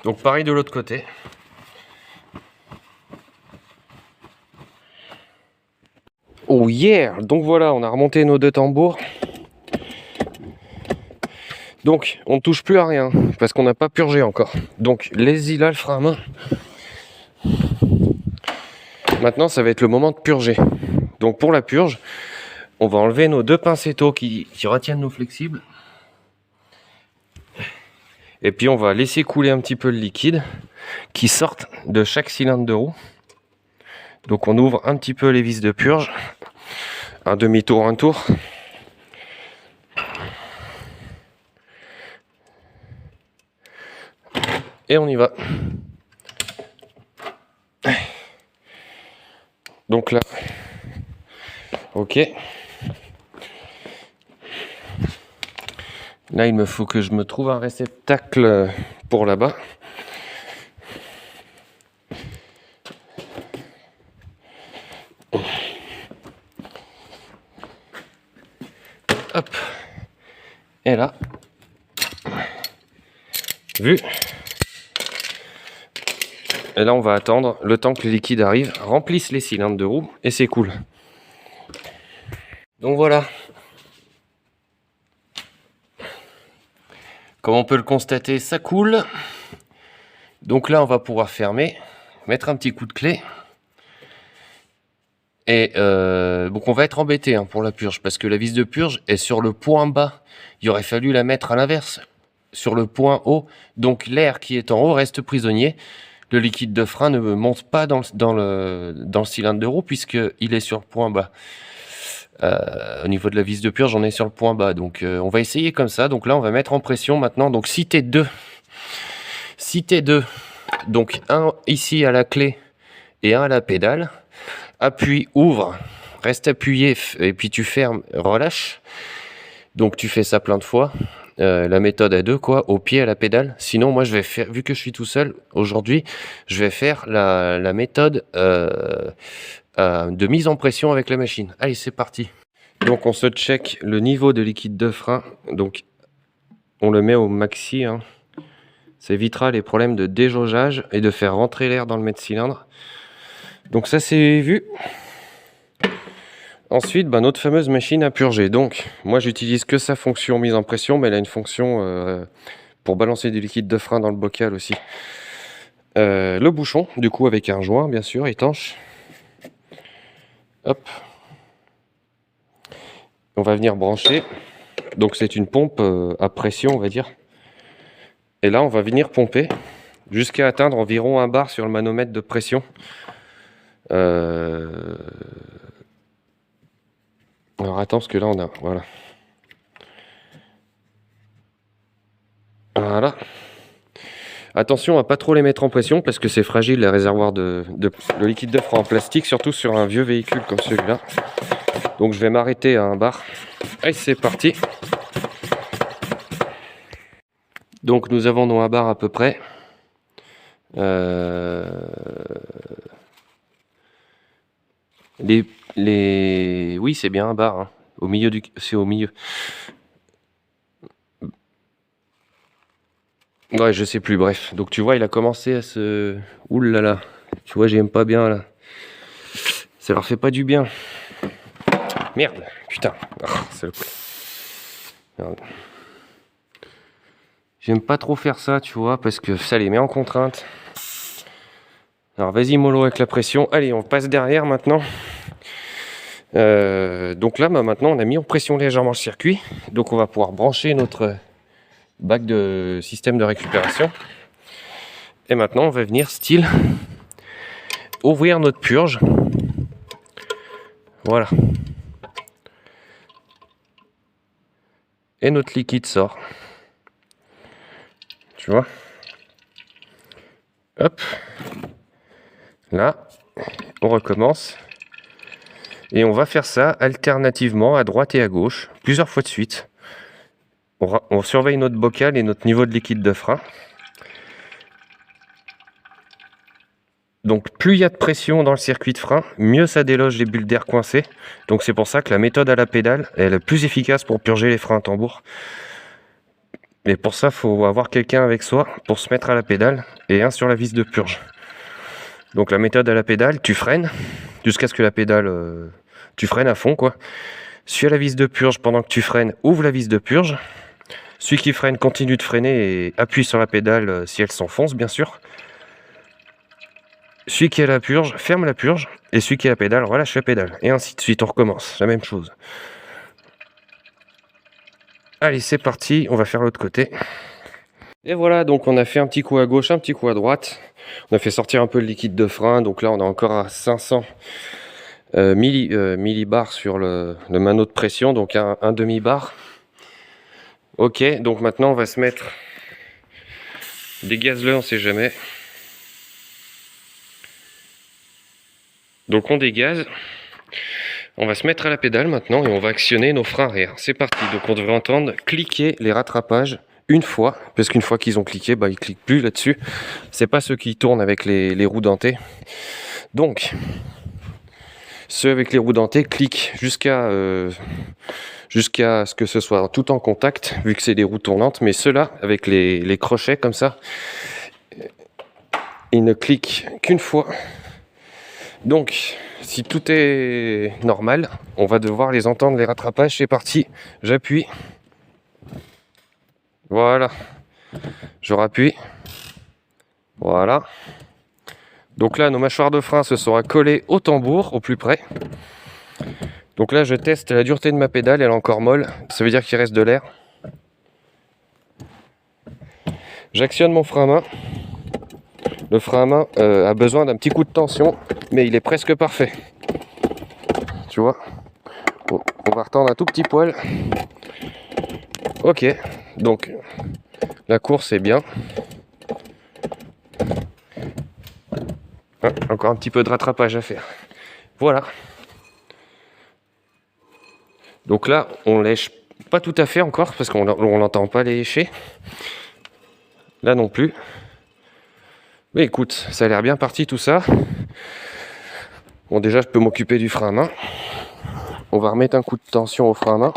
Donc pareil de l'autre côté. Oh yeah! Donc voilà, on a remonté nos deux tambours. Donc on ne touche plus à rien parce qu'on n'a pas purgé encore. Donc les îles frein à main. Maintenant ça va être le moment de purger. Donc pour la purge, on va enlever nos deux pincettos qui retiennent nos flexibles. Et puis on va laisser couler un petit peu le liquide qui sorte de chaque cylindre de roue. Donc on ouvre un petit peu les vis de purge. Un demi-tour, un tour. Et on y va. Donc là, ok. Là, il me faut que je me trouve un réceptacle pour là-bas. Hop. Et là, vu. Et là, on va attendre le temps que le liquide arrive, remplisse les cylindres de roue et c'est cool. Donc voilà. Comme on peut le constater, ça coule. Donc là, on va pouvoir fermer, mettre un petit coup de clé. Et donc on va être embêté hein, pour la purge, parce que la vis de purge est sur le point bas. Il aurait fallu la mettre à l'inverse, sur le point haut. Donc l'air qui est en haut reste prisonnier. Le liquide de frein ne monte pas dans le cylindre de roue, puisqu'il est sur le point bas. Au niveau de la vis de purge, on est sur le point bas. Donc on va essayer comme ça. Donc là, on va mettre en pression maintenant. Donc si t'es deux, donc un ici à la clé et un à la pédale, appuie, ouvre, reste appuyé et puis tu fermes, relâche. Donc tu fais ça plein de fois. la méthode à deux, quoi, au pied, à la pédale. Sinon, moi, je vais faire, vu que je suis tout seul aujourd'hui, je vais faire la méthode de mise en pression avec la machine. Allez, c'est parti. Donc, on se check le niveau de liquide de frein. Donc, on le met au maxi, hein. Ça évitera les problèmes de déjaugeage et de faire rentrer l'air dans le mètre-cylindre. Donc ça, c'est vu. Ensuite, notre fameuse machine à purger. Donc, moi, j'utilise que sa fonction mise en pression, mais elle a une fonction pour balancer du liquide de frein dans le bocal aussi. Le bouchon, du coup, avec un joint, bien sûr, étanche. Hop. On va venir brancher. Donc, c'est une pompe à pression, on va dire. Et là, on va venir pomper jusqu'à atteindre environ 1 bar sur le manomètre de pression. Alors attends, parce que là, on a... Voilà. Voilà. Attention à pas trop les mettre en pression, parce que c'est fragile, les réservoirs de liquide de frein en plastique, surtout sur un vieux véhicule comme celui-là. Donc, je vais m'arrêter à 1 bar. Allez, c'est parti. Donc, nous avons nos 1 bar à peu près. Oui, c'est bien 1 bar. Hein. Au milieu du... C'est au milieu. Ouais, je sais plus, bref. Donc, tu vois, il a commencé à se... Ouh là là. Tu vois, j'aime pas bien, là. Ça leur fait pas du bien. Merde, putain. Merde. J'aime pas trop faire ça, tu vois, parce que ça les met en contrainte. Alors, vas-y, mollo, avec la pression. Allez, on passe derrière, maintenant. Donc là, maintenant, on a mis en pression légèrement le circuit. Donc, on va pouvoir brancher notre bac de système de récupération. Et maintenant, on va venir style ouvrir notre purge. Voilà. Et notre liquide sort. Tu vois? Hop. Là, on recommence. Et on va faire ça alternativement à droite et à gauche, plusieurs fois de suite. On surveille notre bocal et notre niveau de liquide de frein. Donc plus il y a de pression dans le circuit de frein, mieux ça déloge les bulles d'air coincées. Donc c'est pour ça que la méthode à la pédale est la plus efficace pour purger les freins à tambour. Et pour ça, il faut avoir quelqu'un avec soi pour se mettre à la pédale et un sur la vis de purge. Donc la méthode à la pédale, tu freines jusqu'à ce que la pédale... tu freines à fond, quoi. Suis à la vis de purge pendant que tu freines, ouvre la vis de purge. Celui qui freine continue de freiner et appuie sur la pédale si elle s'enfonce, bien sûr. Celui qui a la purge, ferme la purge. Et celui qui a la pédale, relâche la pédale. Et ainsi de suite, on recommence. La même chose. Allez, c'est parti. On va faire l'autre côté. Et voilà, donc on a fait un petit coup à gauche, un petit coup à droite. On a fait sortir un peu le liquide de frein. Donc là, on est encore à 500 millibars sur le mano de pression. Donc un demi-bar. Ok, donc maintenant, on va se mettre... Dégaze-le, on sait jamais. Donc on dégaze, on va se mettre à la pédale maintenant et on va actionner nos freins arrière. C'est parti, donc on devrait entendre cliquer les rattrapages une fois, parce qu'une fois qu'ils ont cliqué, ils cliquent plus là-dessus. C'est pas ceux qui tournent avec les roues dentées. Donc, ceux avec les roues dentées cliquent jusqu'à ce que ce soit tout en contact, vu que c'est des roues tournantes, mais ceux-là, avec les crochets comme ça, ils ne cliquent qu'une fois. Donc, si tout est normal, on va devoir les entendre, les rattrapages. C'est parti, j'appuie. Voilà. Je rappuie. Voilà. Donc là, nos mâchoires de frein se sont collées au tambour, au plus près. Donc là, je teste la dureté de ma pédale, elle est encore molle. Ça veut dire qu'il reste de l'air. J'actionne mon frein à main. Le frein à main a besoin d'un petit coup de tension, mais il est presque parfait. Tu vois, on va retendre un tout petit poil. Ok, donc la course est bien. Encore un petit peu de rattrapage à faire. Voilà. Donc là, on lèche Pas tout à fait encore, parce qu'on n'entend pas les lécher. Là non plus. Mais écoute, ça a l'air bien parti tout ça. Bon, déjà, je peux m'occuper du frein à main. On va remettre un coup de tension au frein à main.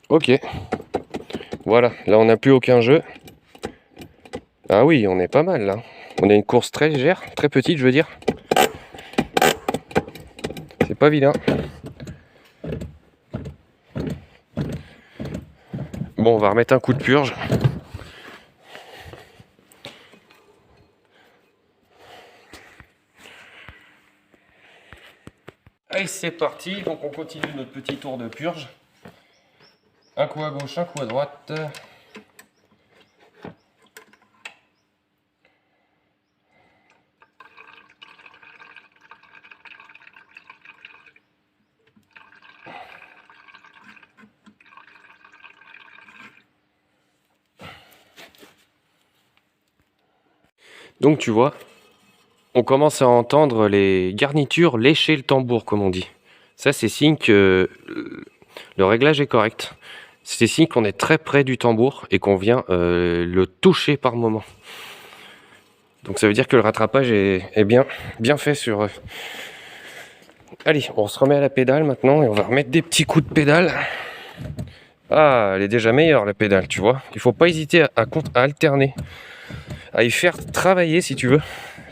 Ok. Voilà, là on n'a plus aucun jeu. Ah oui, on est pas mal là. On a une course très légère, très petite je veux dire. C'est pas vilain. Bon, on va remettre un coup de purge. Allez, c'est parti. Donc on continue notre petit tour de purge. Un coup à gauche, un coup à droite. Donc tu vois, on commence à entendre les garnitures lécher le tambour, comme on dit. Ça, c'est signe que le réglage est correct. C'est signe qu'on est très près du tambour et qu'on vient le toucher par moment. Donc ça veut dire que le rattrapage est bien fait sur... Allez, on se remet à la pédale maintenant et on va remettre des petits coups de pédale. Ah, elle est déjà meilleure la pédale, tu vois. Il faut pas hésiter à alterner, à y faire travailler si tu veux.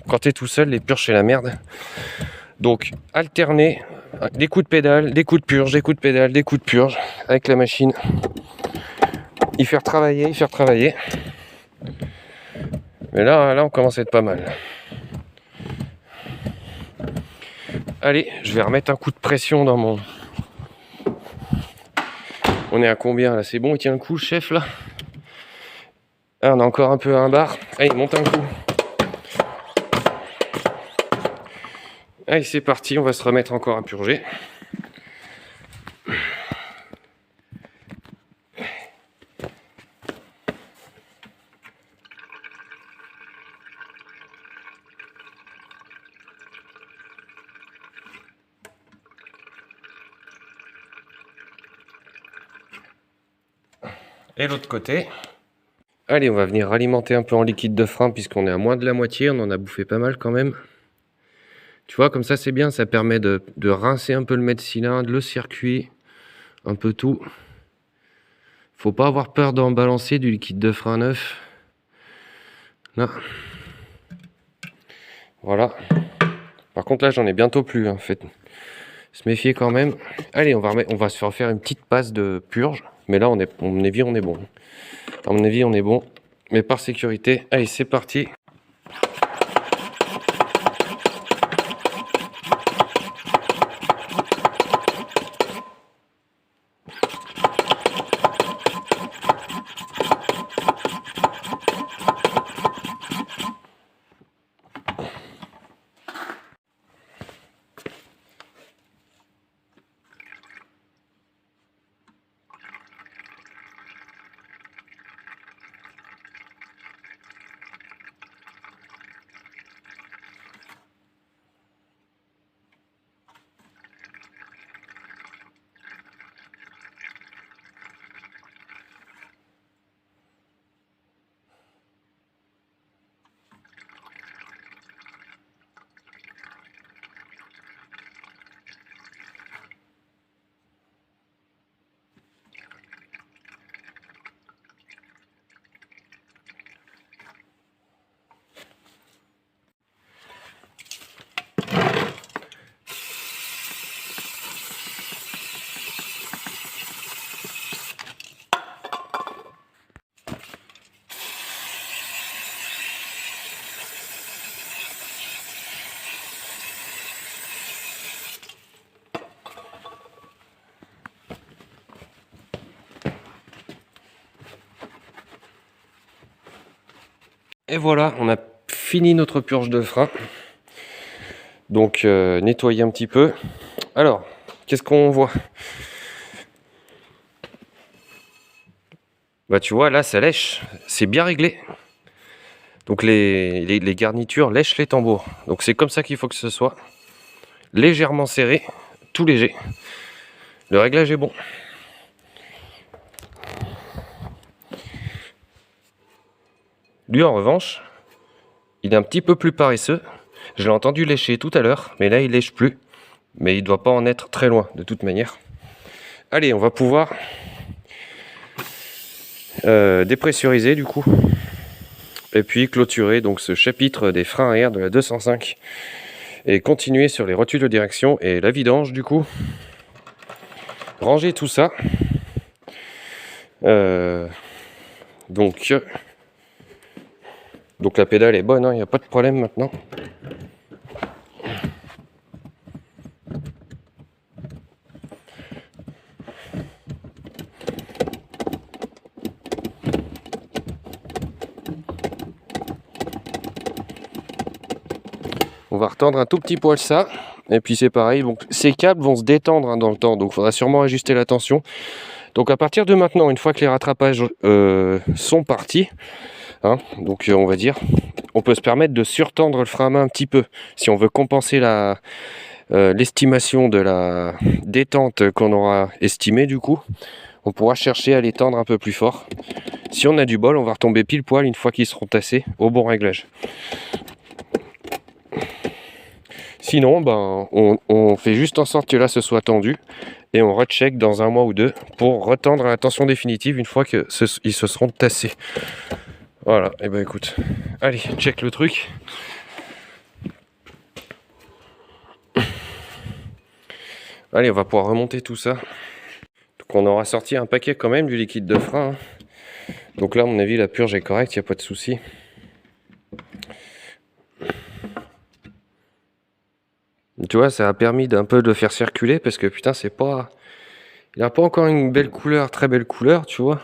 Quand tu es tout seul, les purges c'est la merde. Donc alterner des coups de pédale, des coups de purge, des coups de pédale, des coups de purge avec la machine. Y faire travailler, y faire travailler. Mais là on commence à être pas mal. Allez, je vais remettre un coup de pression dans mon... On est à combien là? C'est bon, il tient le coup le chef là? Ah, on a encore un peu à un bar. Allez, monte un coup. Allez, c'est parti, on va se remettre encore à purger. Et l'autre côté. Allez, on va venir alimenter un peu en liquide de frein puisqu'on est à moins de la moitié. On en a bouffé pas mal quand même. Tu vois, comme ça c'est bien. Ça permet de rincer un peu le mètre-cylindre, le circuit, un peu tout. Faut pas avoir peur d'en balancer du liquide de frein neuf. Là. Voilà. Par contre là j'en ai bientôt plus en fait. Se méfier quand même. Allez, on va se faire une petite passe de purge. Mais là, à mon avis, on est bon. À mon avis, on est bon. Mais par sécurité, allez, c'est parti. Et voilà, on a fini notre purge de frein. Donc nettoyer un petit peu. Alors, qu'est-ce qu'on voit? Bah tu vois, là ça lèche, c'est bien réglé. Donc les garnitures lèchent les tambours. Donc c'est comme ça qu'il faut que ce soit. Légèrement serré, tout léger. Le réglage est bon. Lui en revanche, il est un petit peu plus paresseux. Je l'ai entendu lécher tout à l'heure, mais là il lèche plus. Mais il doit pas en être très loin de toute manière. Allez, on va pouvoir dépressuriser du coup. Et puis clôturer donc ce chapitre des freins à air de la 205. Et continuer sur les rotules de direction et la vidange du coup. Ranger tout ça. Donc la pédale est bonne, il n'y a pas de problème maintenant. On va retendre un tout petit poil ça. Et puis c'est pareil, donc ces câbles vont se détendre dans le temps, donc il faudra sûrement ajuster la tension. Donc à partir de maintenant, une fois que les rattrapages sont partis, donc on va dire, on peut se permettre de surtendre le frein à main un petit peu. Si on veut compenser l'estimation de la détente qu'on aura estimée du coup, on pourra chercher à les tendre un peu plus fort. Si on a du bol, on va retomber pile poil une fois qu'ils seront tassés au bon réglage. Sinon, on fait juste en sorte que là ce soit tendu et on recheck dans un mois ou deux pour retendre à la tension définitive une fois qu'ils se seront tassés. Voilà, et ben écoute, allez, check le truc. Allez, on va pouvoir remonter tout ça. Donc on aura sorti un paquet quand même du liquide de frein. Donc là, à mon avis, la purge est correcte, il n'y a pas de souci. Tu vois, ça a permis d'un peu de le faire circuler parce que putain, c'est pas... Il n'a pas encore une belle couleur, très belle couleur, tu vois.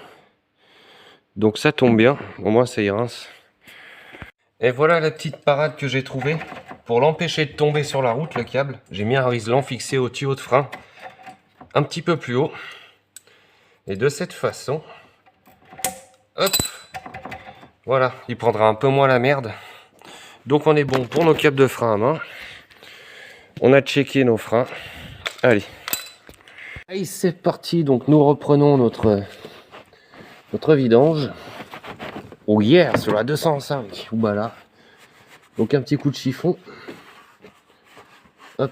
Donc ça tombe bien, au moins ça y rince. Et voilà la petite parade que j'ai trouvée. Pour l'empêcher de tomber sur la route, le câble, j'ai mis un riselant fixé au tuyau de frein, un petit peu plus haut. Et de cette façon, hop, voilà, il prendra un peu moins la merde. Donc on est bon pour nos câbles de frein à main. On a checké nos freins. Allez. Allez, c'est parti. Donc nous reprenons notre vidange. Oh yeah, sur la 205. Ouh bah là. Donc un petit coup de chiffon. Hop.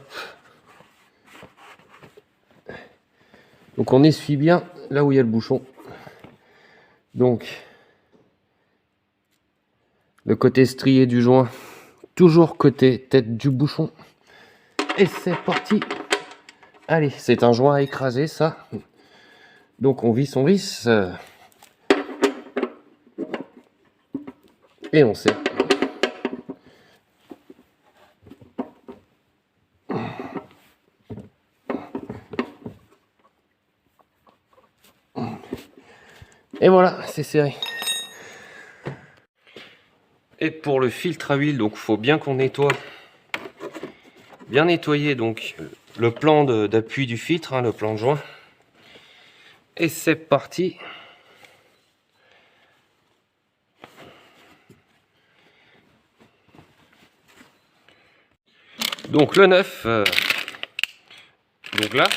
Donc on essuie bien là où il y a le bouchon. Donc le côté strié du joint, toujours côté tête du bouchon. Et c'est parti. Allez, c'est un joint à écraser ça. Donc on visse, et on serre. Et voilà, c'est serré. Et pour le filtre à huile, donc il faut bien qu'on nettoie, bien nettoyer donc le plan d'appui du filtre, le plan de joint. Et c'est parti. Donc le neuf, donc là,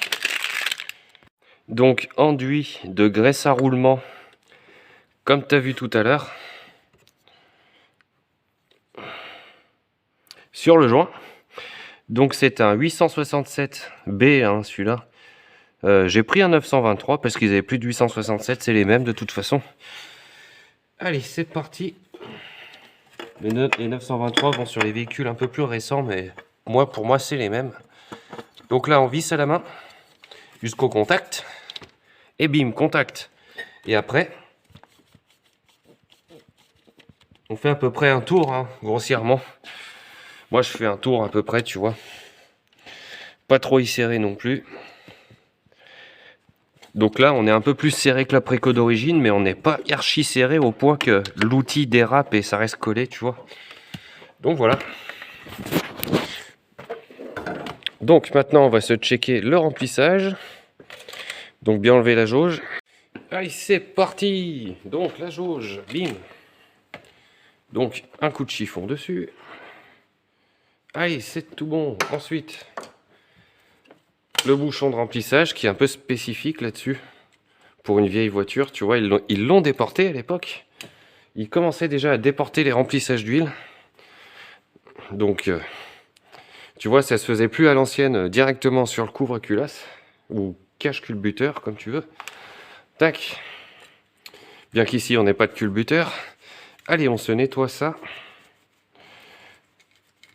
donc enduit de graisse à roulement, comme tu as vu tout à l'heure, sur le joint. Donc c'est un 867B, celui-là. J'ai pris un 923 parce qu'ils avaient plus de 867, c'est les mêmes de toute façon. Allez, c'est parti. Les 923 vont sur les véhicules un peu plus récents, mais pour moi c'est les mêmes. Donc là on visse à la main jusqu'au contact. Et bim, contact. Et après, on fait à peu près un tour, grossièrement. Moi je fais un tour à peu près, tu vois. Pas trop y serrer non plus. Donc là, on est un peu plus serré que la préco d'origine, mais on n'est pas archi serré au point que l'outil dérape et ça reste collé, tu vois. Donc voilà. Donc maintenant on va se checker le remplissage. Donc bien enlever la jauge. Allez, c'est parti. Donc la jauge, bim. Donc un coup de chiffon dessus. Allez, c'est tout bon. Ensuite, le bouchon de remplissage qui est un peu spécifique là-dessus. Pour une vieille voiture, tu vois, ils l'ont déporté à l'époque. Ils commençaient déjà à déporter les remplissages d'huile. Donc, tu vois, ça se faisait plus à l'ancienne, directement sur le couvre-culasse. Ou cache-culbuteur, comme tu veux. Tac. Bien qu'ici, on n'ait pas de culbuteur. Allez, on se nettoie ça.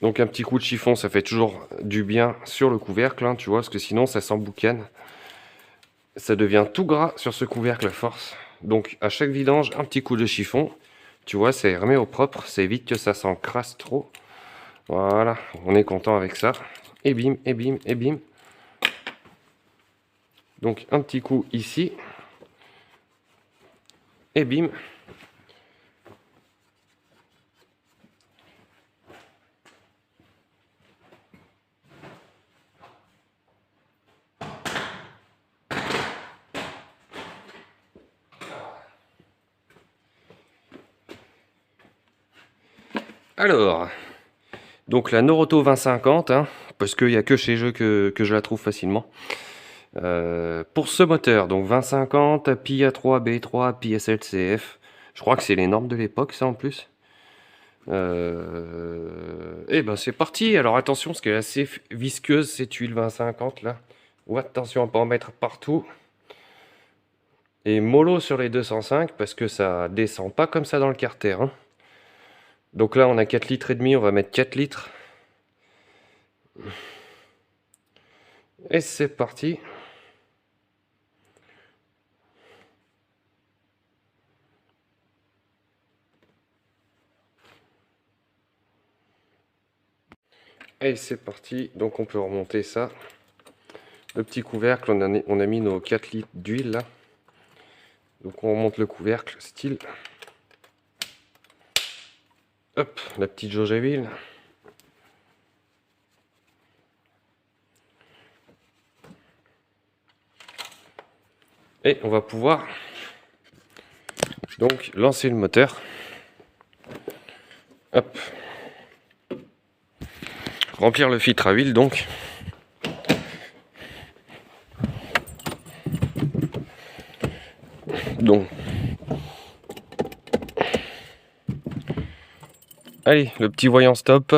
Donc un petit coup de chiffon, ça fait toujours du bien sur le couvercle, hein, tu vois, parce que sinon ça s'emboucane. Ça devient tout gras sur ce couvercle à force. Donc à chaque vidange, un petit coup de chiffon. Tu vois, ça remet au propre, ça évite que ça s'encrasse trop. Voilà, on est content avec ça. Et bim, et bim, et bim. Donc un petit coup ici. Et bim. Alors, donc la Noroto 2050, hein, parce qu'il n'y a que chez eux que je la trouve facilement. Pour ce moteur, donc 2050, API A3, B3, API SLCF. Je crois que c'est les normes de l'époque, ça en plus. Et ben c'est parti. Alors attention, parce qu'elle est assez visqueuse cette huile 2050 là. Ou attention à pas en mettre partout. Et mollo sur les 205 parce que ça descend pas comme ça dans le carter, hein. Donc là on a 4 litres et demi, on va mettre 4 litres. Et c'est parti. Et c'est parti. Donc on peut remonter ça. Le petit couvercle, on a mis nos 4 litres d'huile là. Donc on remonte le couvercle, style. Hop, la petite jauge à huile. Et on va pouvoir donc lancer le moteur. Hop. Remplir le filtre à huile donc. Donc. Allez, le petit voyant stop.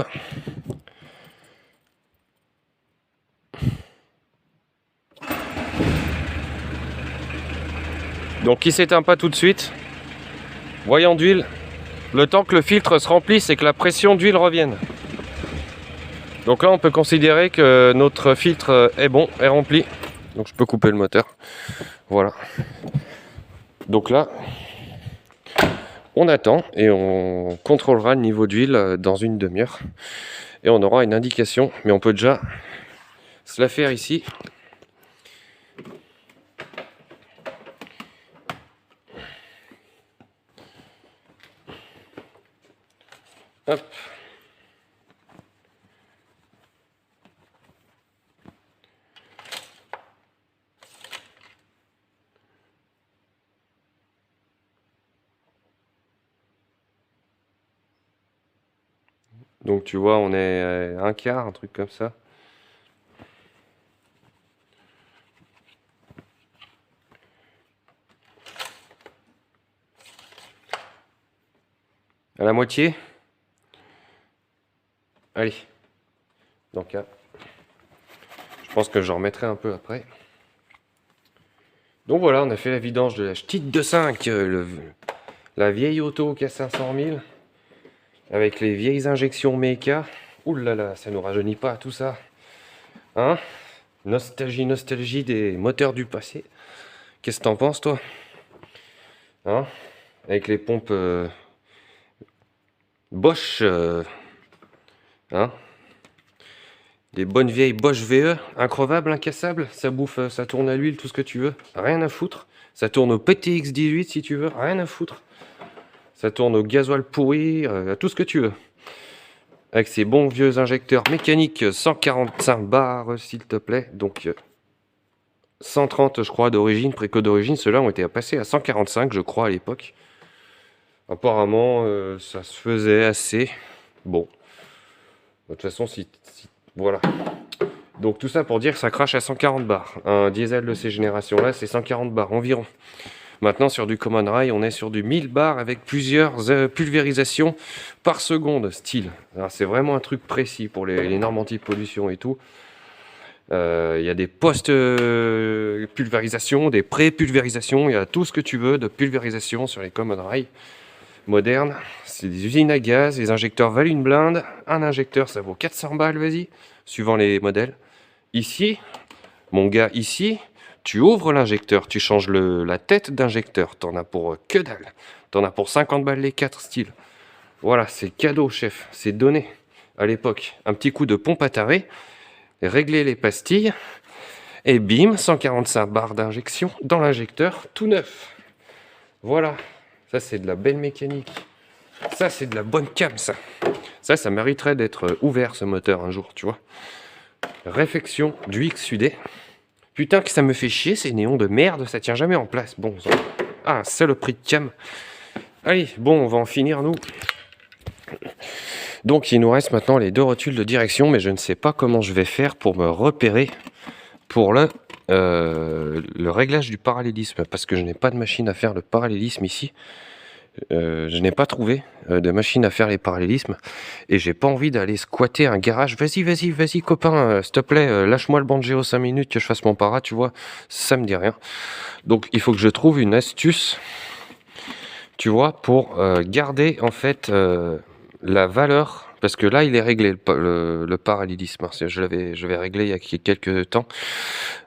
Donc il s'éteint pas tout de suite. Voyant d'huile. Le temps que le filtre se remplisse et que la pression d'huile revienne. Donc là on peut considérer que notre filtre est bon, est rempli. Donc je peux couper le moteur. Voilà. Donc là, on attend et on contrôlera le niveau d'huile dans une demi-heure. Et on aura une indication, mais on peut déjà se la faire ici. Hop. Donc tu vois, on est à un quart, un truc comme ça. À la moitié. Allez. Donc là, je pense que j'en remettrai un peu après. Donc voilà, on a fait la vidange de la petite 2.5, la vieille auto qui a 500 000, avec les vieilles injections Meca. Ouh là là, ça nous rajeunit pas tout ça. Hein? Nostalgie, nostalgie des moteurs du passé. Qu'est-ce que t'en penses toi? Hein? Avec les pompes Bosch, hein? Des bonnes vieilles Bosch VE, increvables, incassables, ça bouffe, ça tourne à l'huile, tout ce que tu veux, rien à foutre. Ça tourne au PTX 18 si tu veux, rien à foutre. Ça tourne au gasoil pourri, tout ce que tu veux. avec ces bons vieux injecteurs mécaniques 145 bars, s'il te plaît. Donc 130, je crois, d'origine, préco d'origine. Ceux-là ont été passés à 145, je crois, à l'époque. Apparemment, ça se faisait assez. Bon. De toute façon, voilà. Donc tout ça pour dire que ça crache à 140 bars. Un diesel de ces générations-là, c'est 140 bars environ. Maintenant, sur du Common Rail, on est sur du 1000 bars avec plusieurs pulvérisations par seconde, style. C'est vraiment un truc précis pour les normes anti-pollution et tout. Il y a des post-pulvérisations, des pré-pulvérisations, il y a tout ce que tu veux de pulvérisation sur les Common Rail modernes. C'est des usines à gaz, les injecteurs valent une blinde. Un injecteur, ça vaut 400 balles, vas-y, suivant les modèles. Ici, mon gars, ici, tu ouvres l'injecteur, tu changes la tête d'injecteur. T'en as pour que dalle. T'en as pour 50 balles les 4 styles. Voilà, c'est cadeau, chef. C'est donné à l'époque. Un petit coup de pompe à taré, régler les pastilles, et bim, 145 barres d'injection dans l'injecteur, tout neuf. Voilà, ça c'est de la belle mécanique. Ça c'est de la bonne cam, ça. Ça mériterait d'être ouvert, ce moteur, un jour, tu vois. Réfection du XUD. Putain que ça me fait chier, ces néons de merde, ça tient jamais en place. Bon, ah, saloperie de cam. Allez, bon, on va en finir, nous. Donc, il nous reste maintenant les deux rotules de direction, mais je ne sais pas comment je vais faire pour me repérer pour le réglage du parallélisme, parce que je n'ai pas de machine à faire le parallélisme ici. Je n'ai pas trouvé de machine à faire les parallélismes et j'ai pas envie d'aller squatter un garage. Vas-y copain, s'il te plaît, lâche-moi le banjo 5 minutes que je fasse mon para, tu vois, ça me dit rien. Donc il faut que je trouve une astuce, tu vois, pour garder en fait la valeur, parce que là il est réglé le parallélisme, je l'avais réglé il y a quelques temps.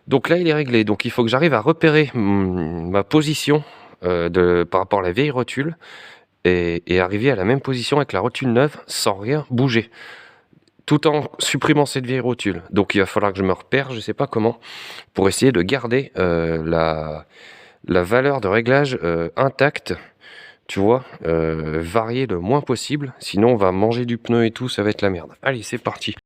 Donc là il est réglé, donc il faut que j'arrive à repérer ma position par rapport à la vieille rotule et arriver à la même position avec la rotule neuve sans rien bouger, tout en supprimant cette vieille rotule. Donc il va falloir que je me repère, je sais pas comment, pour essayer de garder la valeur de réglage intacte, tu vois, varier le moins possible, sinon on va manger du pneu et tout, ça va être la merde. Allez, c'est parti.